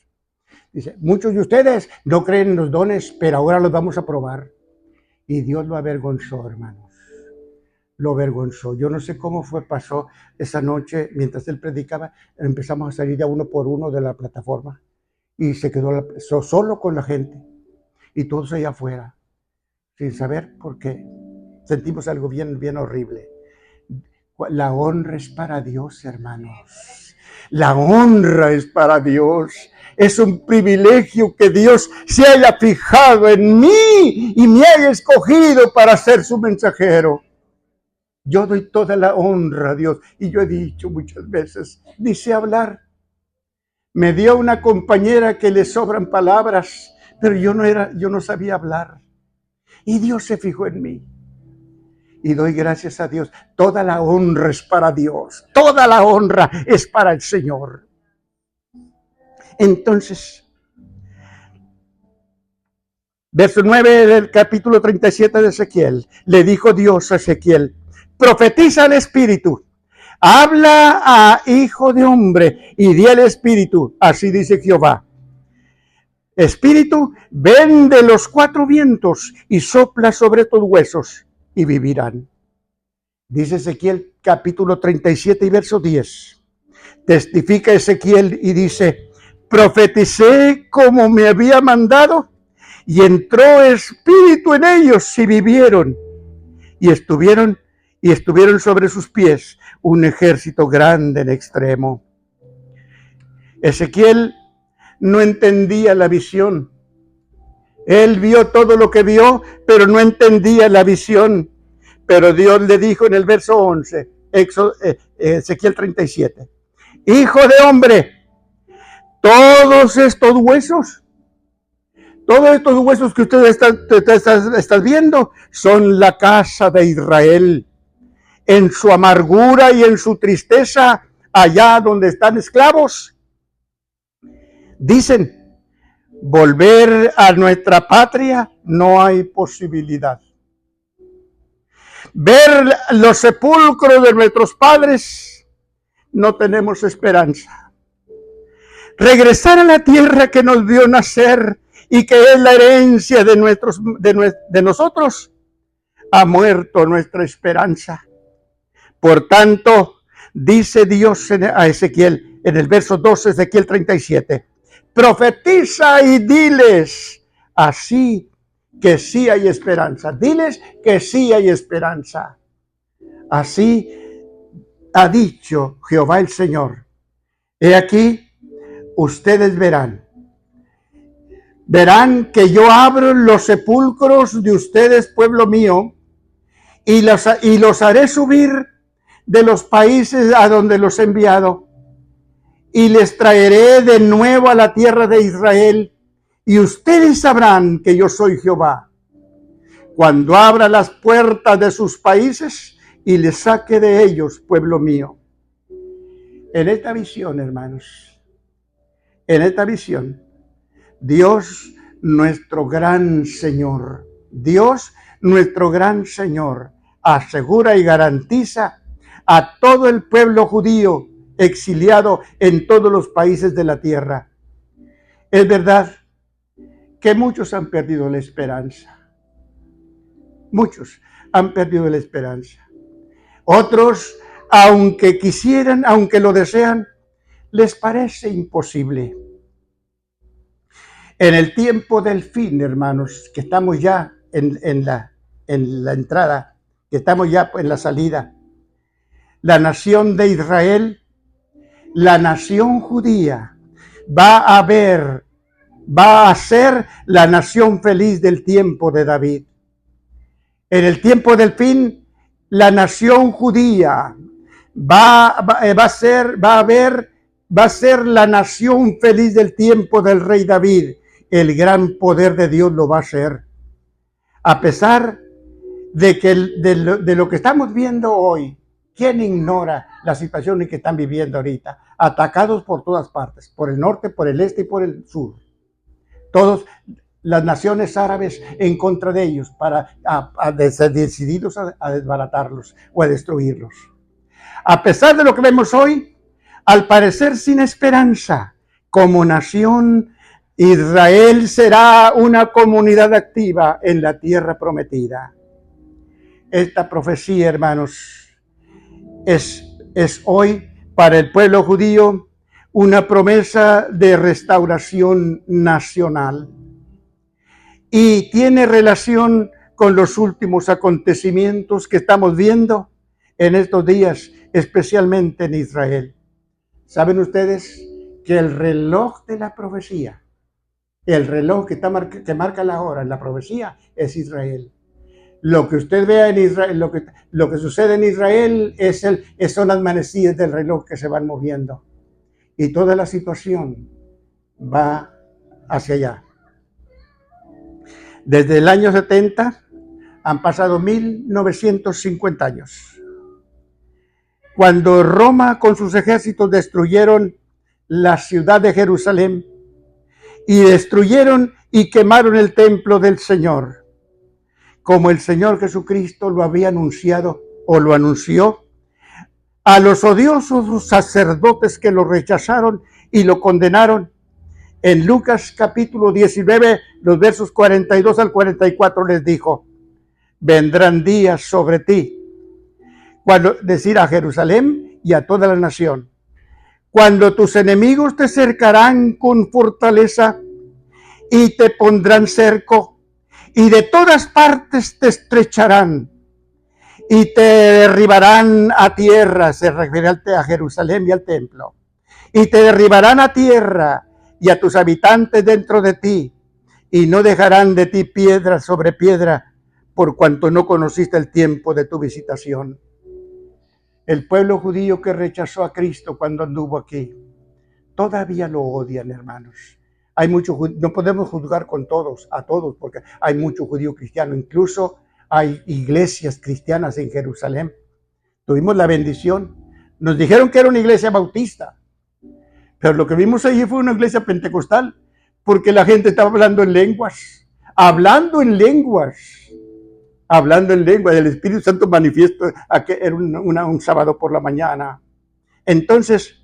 Dice, muchos de ustedes no creen en los dones, pero ahora los vamos a probar. Y Dios lo avergonzó, hermanos. Lo avergonzó. Yo no sé cómo pasó esa noche, mientras él predicaba, empezamos a salir de uno por uno de la plataforma. Y se quedó solo con la gente. Y todos allá afuera, sin saber por qué. Sentimos algo bien horrible. La honra es para Dios, hermanos. La honra es para Dios. Es un privilegio que Dios se haya fijado en mí y me haya escogido para ser su mensajero. Yo doy toda la honra a Dios. Y yo he dicho muchas veces, ni sé hablar. Me dio una compañera que le sobran palabras, pero yo no sabía hablar. Y Dios se fijó en mí. Y doy gracias a Dios. Toda la honra es para Dios. Toda la honra es para el Señor. Entonces, Verso 9 del capítulo 37 de Ezequiel. Le dijo Dios a Ezequiel: profetiza al Espíritu, habla a hijo de hombre y di al Espíritu, así dice Jehová. Espíritu, ven de los cuatro vientos y sopla sobre tus huesos y vivirán. Dice Ezequiel capítulo 37 y verso 10. Testifica Ezequiel y dice: profeticé como me había mandado, y entró espíritu en ellos y vivieron, y estuvieron sobre sus pies un ejército grande en extremo. Ezequiel no entendía la visión. Él vio todo lo que vio, pero no entendía la visión. Pero Dios le dijo en el verso 11, Ezequiel 37, hijo de hombre, todos estos huesos que ustedes están viendo son la casa de Israel. En su amargura y en su tristeza, allá donde están esclavos, dicen: volver a nuestra patria no hay posibilidad. Ver los sepulcros de nuestros padres, no tenemos esperanza. Regresar a la tierra que nos vio nacer y que es la herencia de nosotros, ha muerto nuestra esperanza. Por tanto, dice Dios a Ezequiel, en el verso 12, Ezequiel 37, profetiza y diles, así que sí hay esperanza. Diles que sí hay esperanza. Así ha dicho Jehová el Señor. He aquí, ustedes verán que yo abro los sepulcros de ustedes, pueblo mío, y los haré subir de los países a donde los he enviado, y les traeré de nuevo a la tierra de Israel, y ustedes sabrán que yo soy Jehová, cuando abra las puertas de sus países y les saque de ellos, pueblo mío. En esta visión, hermanos, en esta visión, Dios, nuestro gran Señor, Dios, nuestro gran Señor, asegura y garantiza a todo el pueblo judío exiliado en todos los países de la tierra. Es verdad que muchos han perdido la esperanza. Muchos han perdido la esperanza. Otros, aunque quisieran, aunque lo desean, les parece imposible. En el tiempo del fin, hermanos, que estamos ya en la entrada, que estamos ya en la salida, la nación de Israel, la nación judía, va a ser la nación feliz del tiempo de David. En el tiempo del fin, la nación judía va a ser la nación feliz del tiempo del rey David. El gran poder de Dios lo va a hacer. A pesar de lo que estamos viendo hoy, ¿quién ignora la situación en que están viviendo ahorita? Atacados por todas partes, por el norte, por el este y por el sur. Todas las naciones árabes en contra de ellos, decididos a desbaratarlos o a destruirlos. A pesar de lo que vemos hoy, al parecer sin esperanza, como nación, Israel será una comunidad activa en la tierra prometida. Esta profecía, hermanos, es hoy para el pueblo judío una promesa de restauración nacional y tiene relación con los últimos acontecimientos que estamos viendo en estos días, especialmente en Israel. ¿Saben ustedes que el reloj de la profecía, el reloj que marca la hora en la profecía, es Israel? Lo que usted vea en Israel, lo que sucede en Israel son las manecillas del reloj que se van moviendo. Y toda la situación va hacia allá. Desde el año 70 han pasado 1950 años. Cuando Roma con sus ejércitos destruyeron la ciudad de Jerusalén y destruyeron y quemaron el templo del Señor, como el Señor Jesucristo lo había anunciado o lo anunció a los odiosos sacerdotes que lo rechazaron y lo condenaron. En Lucas capítulo 19, los versos 42 al 44 les dijo: vendrán días sobre ti, cuando, decir a Jerusalén y a toda la nación, cuando tus enemigos te cercarán con fortaleza y te pondrán cerco, y de todas partes te estrecharán y te derribarán a tierra. Se refiere a Jerusalén y al templo. Y te derribarán a tierra y a tus habitantes dentro de ti, y no dejarán de ti piedra sobre piedra, por cuanto no conociste el tiempo de tu visitación. El pueblo judío que rechazó a Cristo cuando anduvo aquí, todavía lo odian, hermanos. Hay mucho, no podemos juzgar con todos, a todos, porque hay mucho judío cristiano. Incluso hay iglesias cristianas en Jerusalén. Tuvimos la bendición. Nos dijeron que era una iglesia bautista, pero lo que vimos allí fue una iglesia pentecostal, porque la gente estaba hablando en lenguas, hablando en lenguas. El Espíritu Santo manifiesto. Era un sábado por la mañana. Entonces,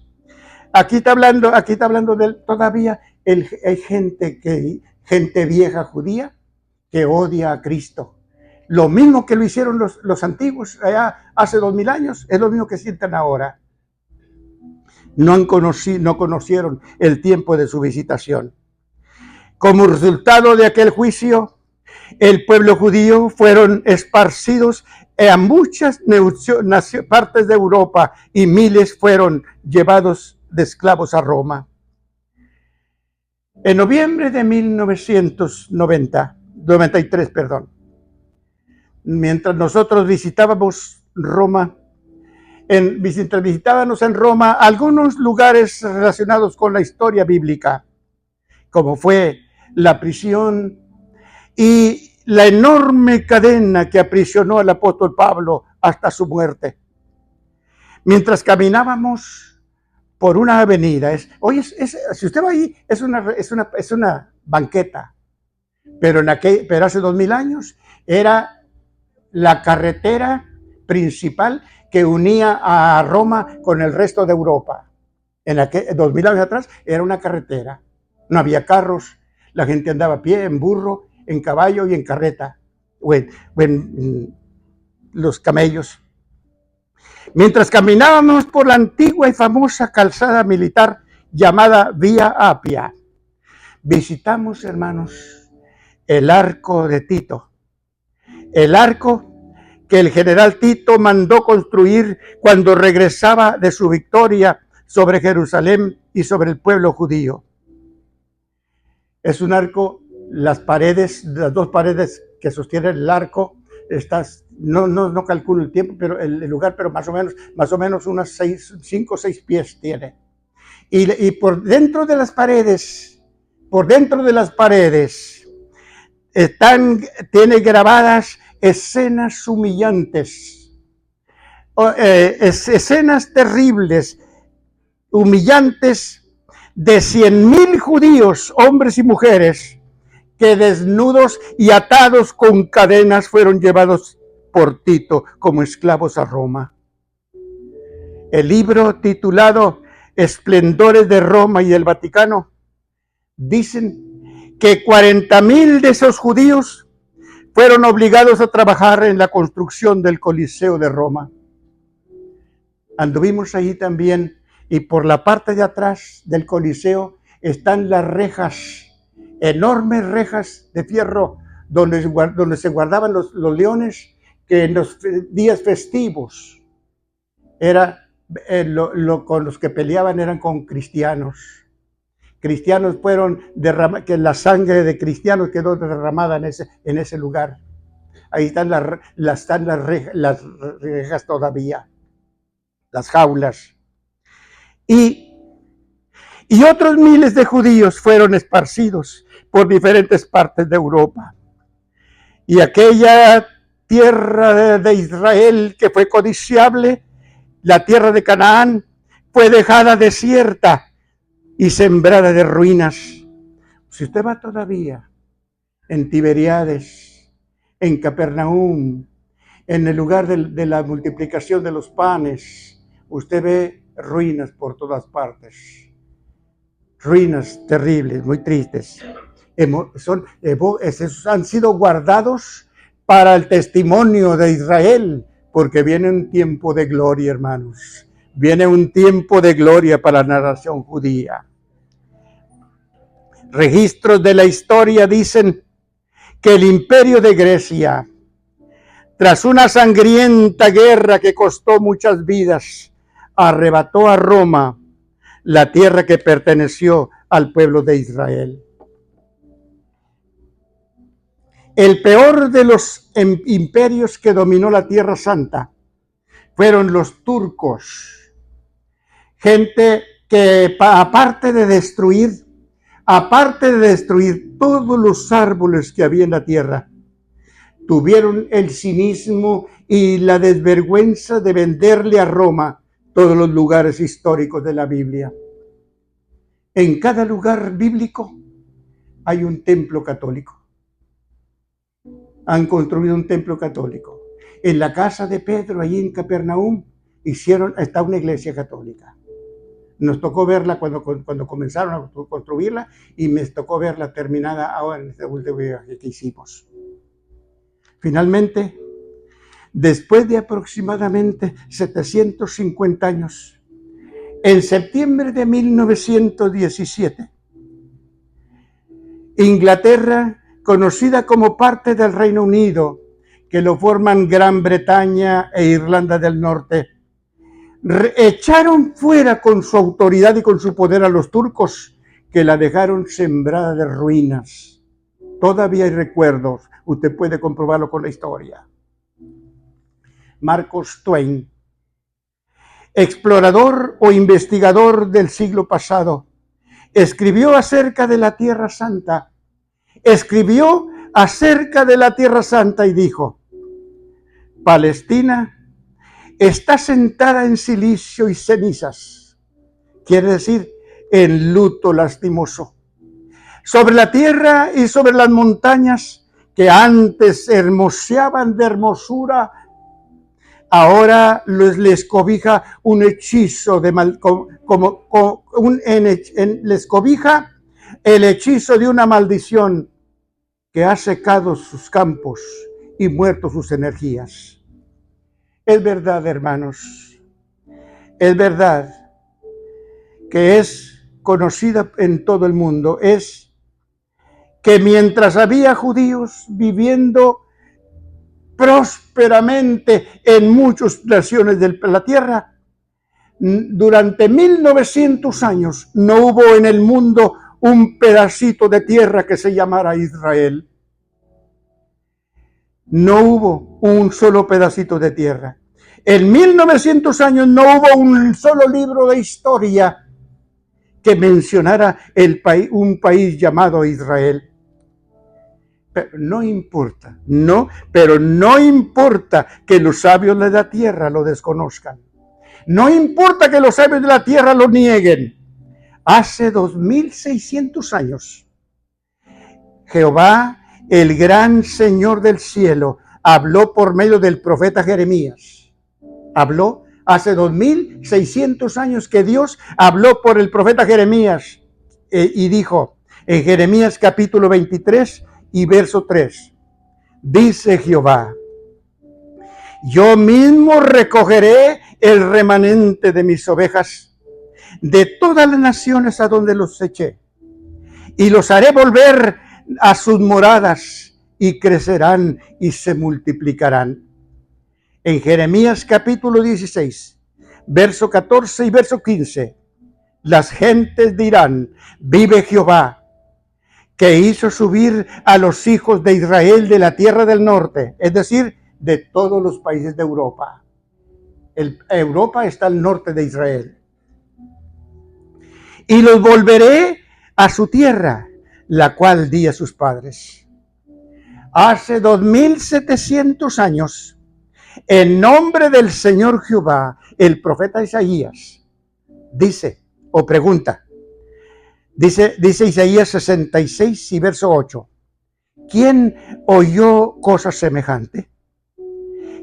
aquí está hablando todavía hay gente vieja judía que odia a Cristo. Lo mismo que lo hicieron los antiguos allá hace 2000 años, es lo mismo que sienten ahora. No conocieron el tiempo de su visitación. Como resultado de aquel juicio, el pueblo judío fueron esparcidos a muchas partes de Europa y miles fueron llevados de esclavos a Roma. En noviembre de 1993, mientras nosotros visitábamos Roma, visitábamos en Roma algunos lugares relacionados con la historia bíblica, como fue la prisión y la enorme cadena que aprisionó al apóstol Pablo hasta su muerte. Mientras caminábamos por una avenida, si usted va ahí, es una banqueta, pero hace 2000 años era la carretera principal que unía a Roma con el resto de Europa. 2000 años atrás era una carretera, no había carros, la gente andaba a pie, en burro, en caballo y en carreta, o en los camellos. Mientras caminábamos por la antigua y famosa calzada militar llamada Vía Apia, visitamos, hermanos, el arco de Tito. El arco que el general Tito mandó construir cuando regresaba de su victoria sobre Jerusalén y sobre el pueblo judío. Es un arco, las dos paredes que sostienen el arco, no calculo el tiempo, pero el lugar, pero más o menos unas 5 o 6 pies tiene. Y por dentro de las paredes, tiene grabadas escenas humillantes, escenas terribles, humillantes, de 100,000 judíos, hombres y mujeres, que desnudos y atados con cadenas fueron llevados por Tito como esclavos a Roma. El libro titulado Esplendores de Roma y el Vaticano dicen que 40,000 de esos judíos fueron obligados a trabajar en la construcción del Coliseo de Roma. Anduvimos allí también, y por la parte de atrás del Coliseo están las rejas, enormes rejas de fierro, donde se guardaban los leones, que en los días festivos con los que peleaban eran con cristianos. Cristianos que la sangre de cristianos quedó derramada en ese lugar. Ahí están las rejas todavía, las jaulas. Y otros miles de judíos fueron esparcidos por diferentes partes de Europa. Y aquella tierra de Israel que fue codiciable, la tierra de Canaán, fue dejada desierta y sembrada de ruinas. Si usted va todavía en Tiberíades, en Capernaum, en el lugar de la multiplicación de los panes. Usted ve ruinas por todas partes. Ruinas terribles, muy tristes. Esos han sido guardados para el testimonio de Israel, porque viene un tiempo de gloria, hermanos. Viene un tiempo de gloria para la nación judía. Registros de la historia dicen que el imperio de Grecia, tras una sangrienta guerra que costó muchas vidas, arrebató a Roma la tierra que perteneció al pueblo de Israel. El peor de los imperios que dominó la Tierra Santa fueron los turcos. Gente que aparte de destruir todos los árboles que había en la tierra, tuvieron el cinismo y la desvergüenza de venderle a Roma todos los lugares históricos de la Biblia. En cada lugar bíblico hay un templo católico. Han construido un templo católico. En la casa de Pedro, allí en Capernaum, está una iglesia católica. Nos tocó verla cuando comenzaron a construirla y me tocó verla terminada ahora en este último viaje que hicimos. Finalmente, después de aproximadamente 750 años, en septiembre de 1917, Inglaterra, conocida como parte del Reino Unido, que lo forman Gran Bretaña e Irlanda del Norte, echaron fuera con su autoridad y con su poder a los turcos, que la dejaron sembrada de ruinas. Todavía hay recuerdos, usted puede comprobarlo con la historia. Marcos Twain, explorador o investigador del siglo pasado, escribió acerca de la Tierra Santa. Escribió acerca de la Tierra Santa y dijo: Palestina está sentada en silicio y cenizas, quiere decir en luto lastimoso. Sobre la tierra y sobre las montañas que antes hermoseaban de hermosura, ahora les cobija un hechizo de les cobija el hechizo de una maldición que ha secado sus campos y muerto sus energías. Es verdad, hermanos, es verdad que es conocida en todo el mundo, es que mientras había judíos viviendo prósperamente en muchas naciones de la tierra, durante 1900 años no hubo en el mundo un pedacito de tierra que se llamara Israel. No hubo un solo pedacito de tierra. En 1900 años no hubo un solo libro de historia que mencionara un país llamado Israel. Pero no importa, pero no importa que los sabios de la tierra lo desconozcan. No importa que los sabios de la tierra lo nieguen. Hace 2600 años, Jehová, el gran Señor del cielo, habló por medio del profeta Jeremías. Habló hace 2600 años que Dios habló por el profeta Jeremías y dijo en Jeremías capítulo 23 y verso 3, dice Jehová: yo mismo recogeré el remanente de mis ovejas de todas las naciones a donde los eché, y los haré volver a sus moradas, y crecerán y se multiplicarán. En Jeremías capítulo 16, verso 14 y verso 15, las gentes dirán: vive Jehová, que hizo subir a los hijos de Israel de la tierra del norte, es decir, de todos los países de Europa. Europa está al norte de Israel. Y los volveré a su tierra, la cual di a sus padres. Hace 2700 años, en nombre del Señor Jehová, el profeta Isaías dice o pregunta, dice Isaías 66 y verso 8, ¿quién oyó cosa semejante?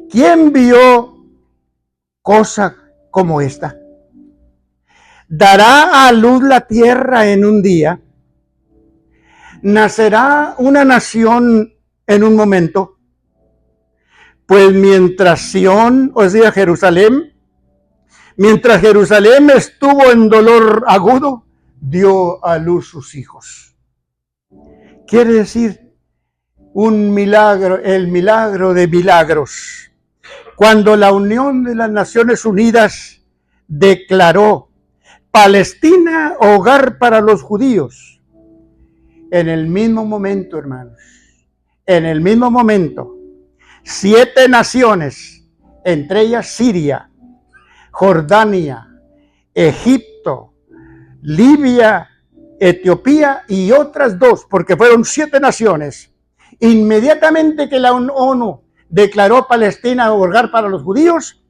¿Quién vio cosa como esta? ¿Dará a luz la tierra en un día? ¿Nacerá una nación en un momento? Pues mientras Sión, o sea, mientras Jerusalén estuvo en dolor agudo, dio a luz sus hijos. Quiere decir, un milagro, el milagro de milagros. Cuando la Unión de las Naciones Unidas declaró Palestina hogar para los judíos, en el mismo momento, hermanos, en el mismo momento, 7 naciones, entre ellas Siria, Jordania, Egipto, Libia, Etiopía y otras 2, porque fueron 7 naciones. Inmediatamente que la ONU declaró Palestina hogar para los judíos,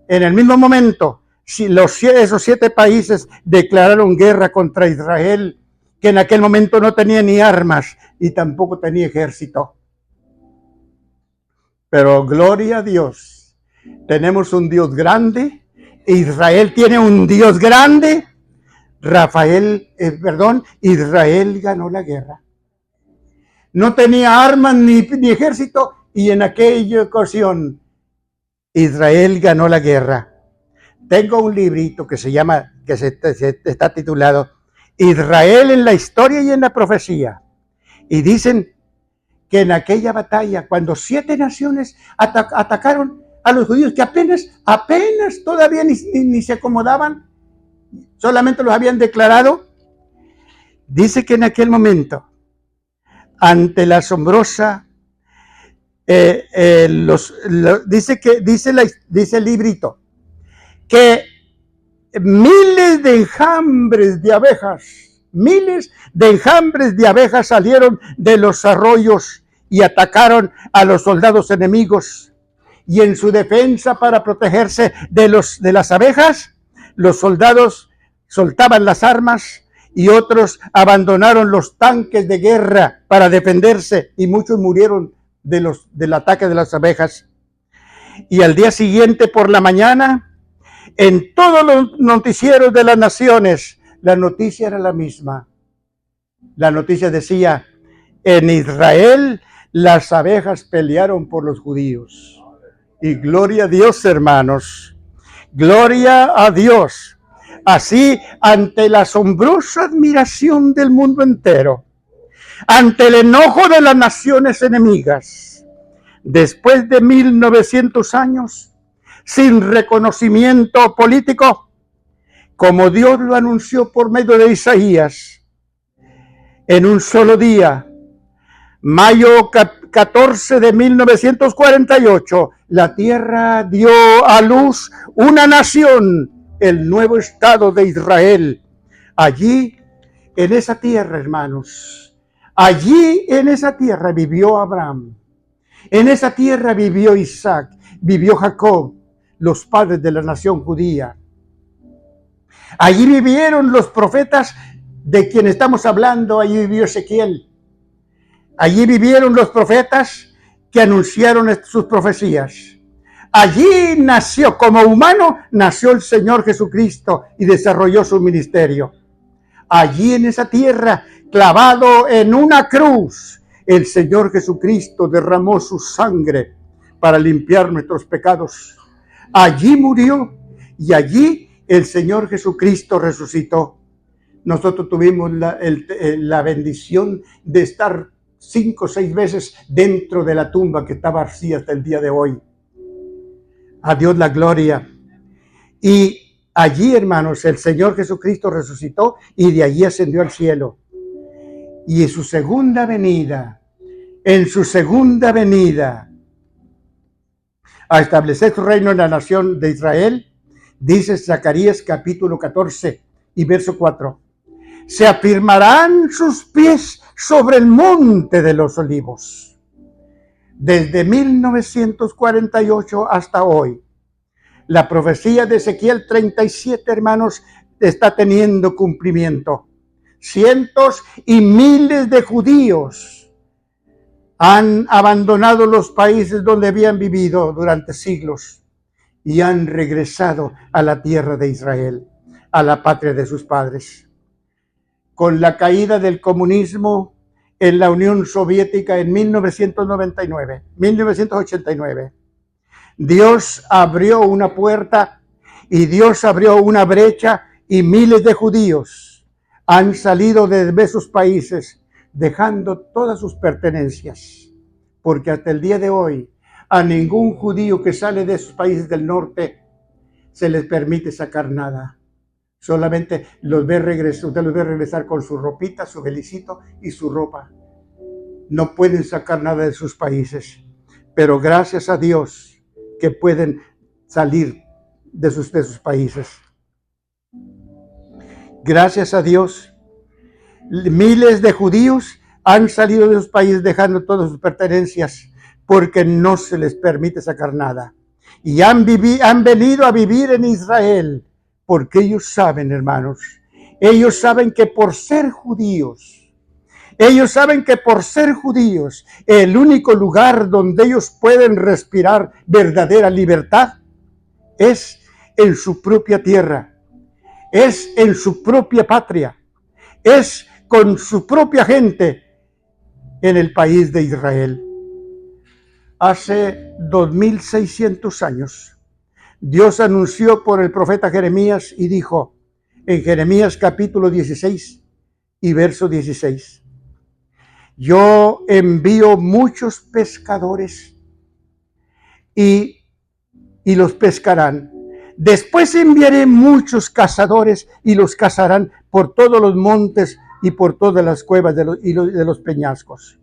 en el mismo momento, esos 7 países declararon guerra contra Israel, que en aquel momento no tenía ni armas y tampoco tenía ejército. Pero gloria a Dios, tenemos un Dios grande, Israel tiene un Dios grande. Israel ganó la guerra. No tenía armas ni ejército, y en aquella ocasión Israel ganó la guerra. Tengo un librito que se llama, está titulado Israel en la historia y en la profecía. Y dicen que en aquella batalla, cuando 7 naciones atacaron a los judíos, que apenas todavía ni se acomodaban, solamente los habían declarado, dice que en aquel momento, ante la asombrosa, dice el librito, que miles de enjambres de abejas salieron de los arroyos y atacaron a los soldados enemigos. Y en su defensa, para protegerse de las abejas, los soldados soltaban las armas y otros abandonaron los tanques de guerra para defenderse, y muchos murieron del ataque de las abejas. Y al día siguiente por la mañana, en todos los noticieros de las naciones, la noticia era la misma. La noticia decía, en Israel las abejas pelearon por los judíos. Y gloria a Dios, hermanos. Gloria a Dios. Así, ante la asombrosa admiración del mundo entero, ante el enojo de las naciones enemigas, después de 1900 años, sin reconocimiento político, como Dios lo anunció por medio de Isaías, en un solo día, mayo 14 de 1948, la tierra dio a luz una nación, el nuevo Estado de Israel. Allí, en esa tierra, hermanos, allí en esa tierra vivió Abraham, en esa tierra vivió Isaac, vivió Jacob, los padres de la nación judía. Allí vivieron los profetas de quien estamos hablando, allí vivió Ezequiel. Allí vivieron los profetas que anunciaron sus profecías. Allí nació, como humano, nació el Señor Jesucristo y desarrolló su ministerio. Allí en esa tierra, clavado en una cruz, el Señor Jesucristo derramó su sangre para limpiar nuestros pecados. Allí murió y allí el Señor Jesucristo resucitó. Nosotros tuvimos la bendición de estar 5 o 6 veces dentro de la tumba que está vacía hasta el día de hoy. A Dios la gloria. Y allí, hermanos, el Señor Jesucristo resucitó y de allí ascendió al cielo. Y en su segunda venida, a establecer su reino en la nación de Israel, dice Zacarías capítulo 14 y verso 4. Se afirmarán sus pies sobre el monte de los olivos. Desde 1948 hasta hoy, la profecía de Ezequiel 37, hermanos, está teniendo cumplimiento. Cientos y miles de judíos Han abandonado los países donde habían vivido durante siglos y han regresado a la tierra de Israel, a la patria de sus padres. Con la caída del comunismo en la Unión Soviética en 1989, Dios abrió una puerta y Dios abrió una brecha y miles de judíos han salido de esos países dejando todas sus pertenencias, porque hasta el día de hoy a ningún judío que sale de esos países del norte se les permite sacar nada. Solamente usted los ve regresar con su ropita, su belicito y su ropa. No pueden sacar nada de sus países, pero gracias a Dios que pueden salir de sus países. Gracias a Dios, miles de judíos han salido de sus países dejando todas sus pertenencias porque no se les permite sacar nada. Y han venido a vivir en Israel porque ellos saben, hermanos, ellos saben que por ser judíos, el único lugar donde ellos pueden respirar verdadera libertad es en su propia tierra, es en su propia patria, es con su propia gente en el país de Israel. Hace 2600 años, Dios anunció por el profeta Jeremías y dijo en Jeremías capítulo 16 y verso 16, yo envío muchos pescadores y los pescarán. Después enviaré muchos cazadores y los cazarán por todos los montes y por todas las cuevas de los peñascos.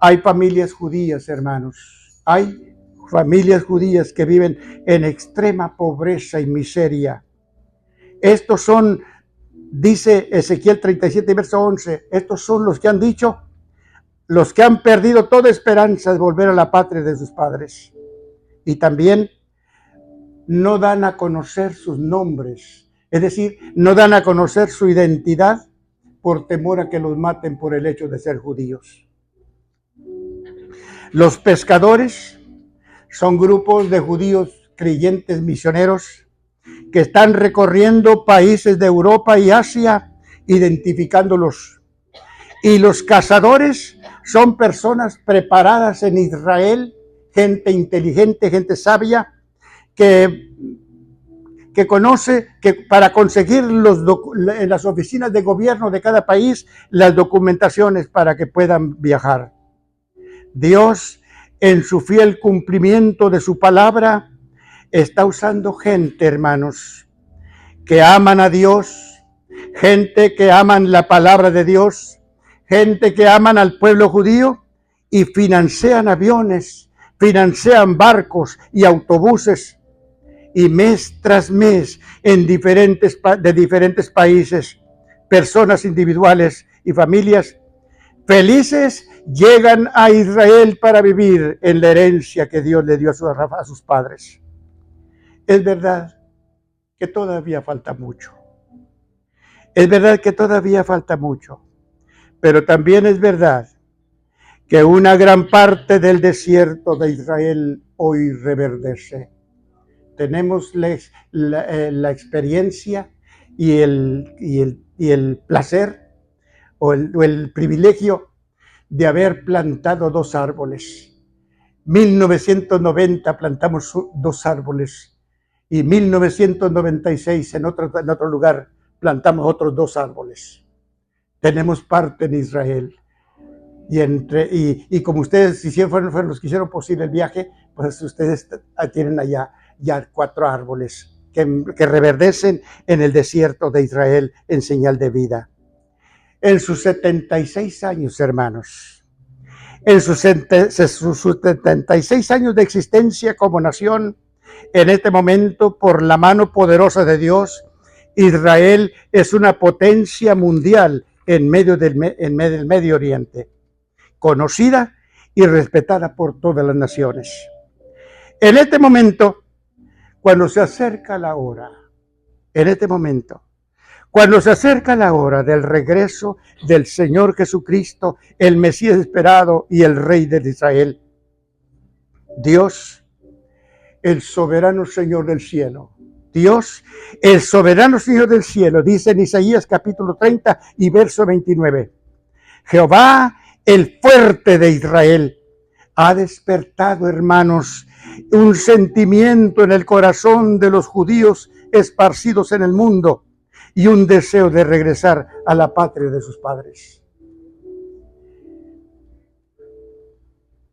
Hay familias judías, hermanos. Hay familias judías que viven en extrema pobreza y miseria. Estos son, dice Ezequiel 37, verso 11, estos son los que han dicho, los que han perdido toda esperanza de volver a la patria de sus padres. Y también no dan a conocer sus nombres, es decir, no dan a conocer su identidad por temor a que los maten por el hecho de ser judíos. Los pescadores son grupos de judíos creyentes misioneros que están recorriendo países de Europa y Asia identificándolos. Y los cazadores son personas preparadas en Israel, gente inteligente, gente sabia, que conoce que para conseguir en las oficinas de gobierno de cada país las documentaciones para que puedan viajar. Dios, en su fiel cumplimiento de su palabra, está usando gente, hermanos, que aman a Dios, gente que aman la palabra de Dios, gente que aman al pueblo judío y financian aviones, financian barcos y autobuses. Y mes tras mes, de diferentes países, personas individuales y familias felices llegan a Israel para vivir en la herencia que Dios le dio a sus padres. Es verdad que todavía falta mucho. Es verdad que todavía falta mucho. Pero también es verdad que una gran parte del desierto de Israel hoy reverdece. Tenemos la experiencia y el placer o el privilegio de haber plantado 2 árboles. 1990 plantamos 2 árboles y 1996 en otro lugar plantamos otros 2 árboles. Tenemos parte en Israel. Y como ustedes fueron los que hicieron posible el viaje, pues ustedes tienen allá ya 4 árboles que reverdecen en el desierto de Israel en señal de vida. En sus 76 años, hermanos, en sus 76 años de existencia como nación, en este momento, por la mano poderosa de Dios, Israel es una potencia mundial en medio del Medio Oriente, conocida y respetada por todas las naciones. En este momento, cuando se acerca la hora, en este momento, Cuando se acerca la hora del regreso del Señor Jesucristo, el Mesías esperado y el Rey de Israel, Dios, el soberano Señor del cielo, Dios, el soberano Señor del cielo, dice en Isaías capítulo 30 y verso 29, Jehová, el fuerte de Israel, ha despertado, hermanos, un sentimiento en el corazón de los judíos esparcidos en el mundo y un deseo de regresar a la patria de sus padres.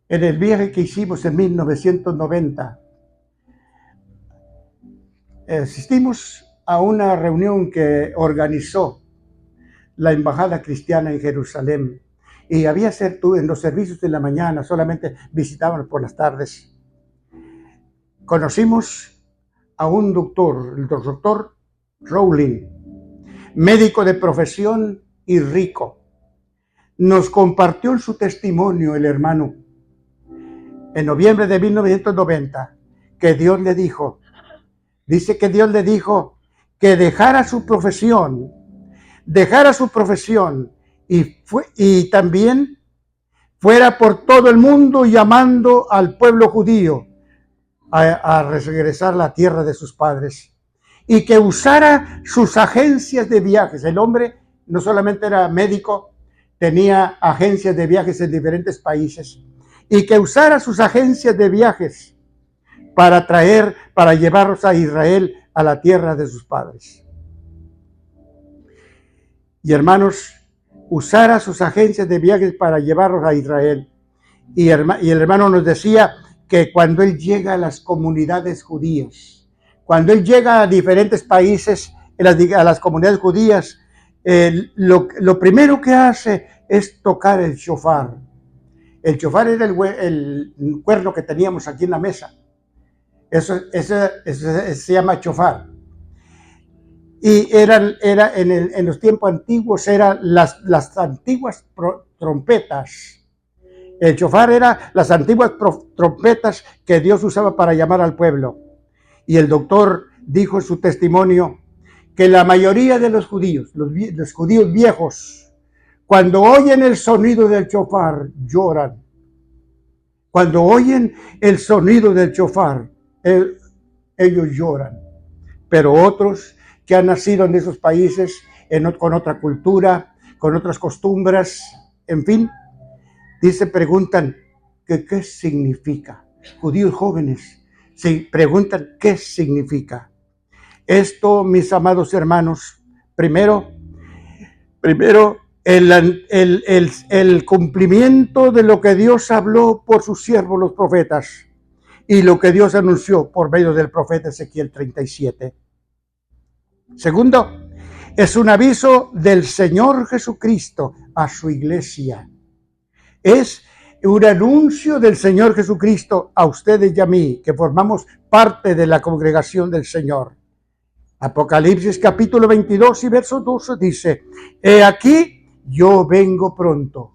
En el viaje que hicimos en 1990, asistimos a una reunión que organizó la Embajada Cristiana en Jerusalén. Y había en los servicios de la mañana, solamente visitaban por las tardes. Conocimos a un doctor, el doctor Rowling, médico de profesión y rico. Nos compartió su testimonio el hermano en noviembre de 1990, que Dios le dijo, dice que Dios le dijo que dejara su profesión y también fuera por todo el mundo llamando al pueblo judío a regresar a la tierra de sus padres y que usara sus agencias de viajes. El hombre no solamente era médico, tenía agencias de viajes en diferentes países y que usara sus agencias de viajes para llevarlos a Israel, a la tierra de sus padres. Y hermanos, usara sus agencias de viajes para llevarlos a Israel. Y el hermano nos decía que cuando él llega a las comunidades judías, cuando él llega a diferentes países, a las comunidades judías, lo primero que hace es tocar el shofar. El shofar era el cuerno que teníamos aquí en la mesa. Eso se llama shofar. Y en los tiempos antiguos eran las antiguas trompetas. El shofar era las antiguas trompetas que Dios usaba para llamar al pueblo. Y el doctor dijo en su testimonio que la mayoría de los judíos, los judíos viejos, cuando oyen el sonido del shofar, lloran. Cuando oyen el sonido del shofar, ellos lloran. Pero otros que han nacido en esos países, con otra cultura, con otras costumbres, en fin, preguntan que qué significa. Judíos jóvenes se preguntan qué significa. Esto, mis amados hermanos, primero el cumplimiento de lo que Dios habló por sus siervos los profetas y lo que Dios anunció por medio del profeta Ezequiel 37. Segundo, es un aviso del Señor Jesucristo a su iglesia. Es un anuncio del Señor Jesucristo a ustedes y a mí, que formamos parte de la congregación del Señor. Apocalipsis capítulo 22 y verso 12 dice, he aquí, yo vengo pronto.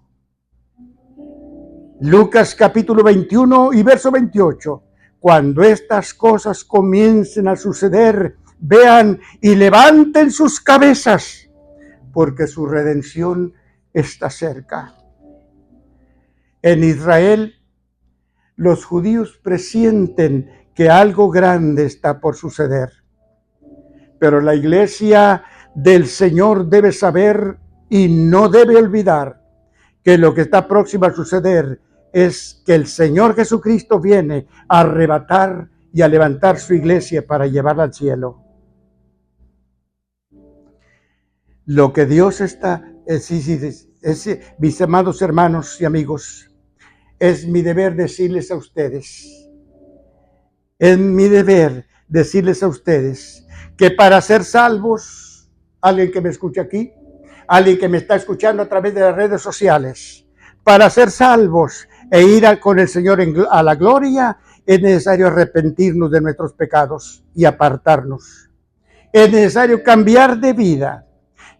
Lucas capítulo 21 y verso 28, cuando estas cosas comiencen a suceder, vean y levanten sus cabezas, porque su redención está cerca. En Israel, los judíos presienten que algo grande está por suceder. Pero la iglesia del Señor debe saber y no debe olvidar que lo que está próximo a suceder es que el Señor Jesucristo viene a arrebatar y a levantar su iglesia para llevarla al cielo. Lo que Dios mis amados hermanos y amigos, es mi deber decirles a ustedes, que para ser salvos, alguien que me escucha aquí, alguien que me está escuchando a través de las redes sociales, para ser salvos e ir con el Señor a la gloria, es necesario arrepentirnos de nuestros pecados y apartarnos. Es necesario cambiar de vida,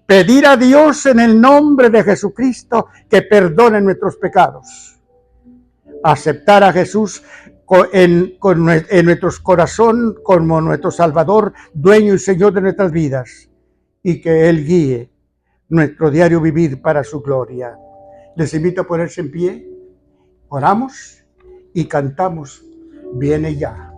pedir a Dios en el nombre de Jesucristo que perdone nuestros pecados, aceptar a Jesús en nuestro corazón como nuestro Salvador, dueño y Señor de nuestras vidas, y que Él guíe nuestro diario vivir para su gloria. Les invito a ponerse en pie, oramos y cantamos, viene ya.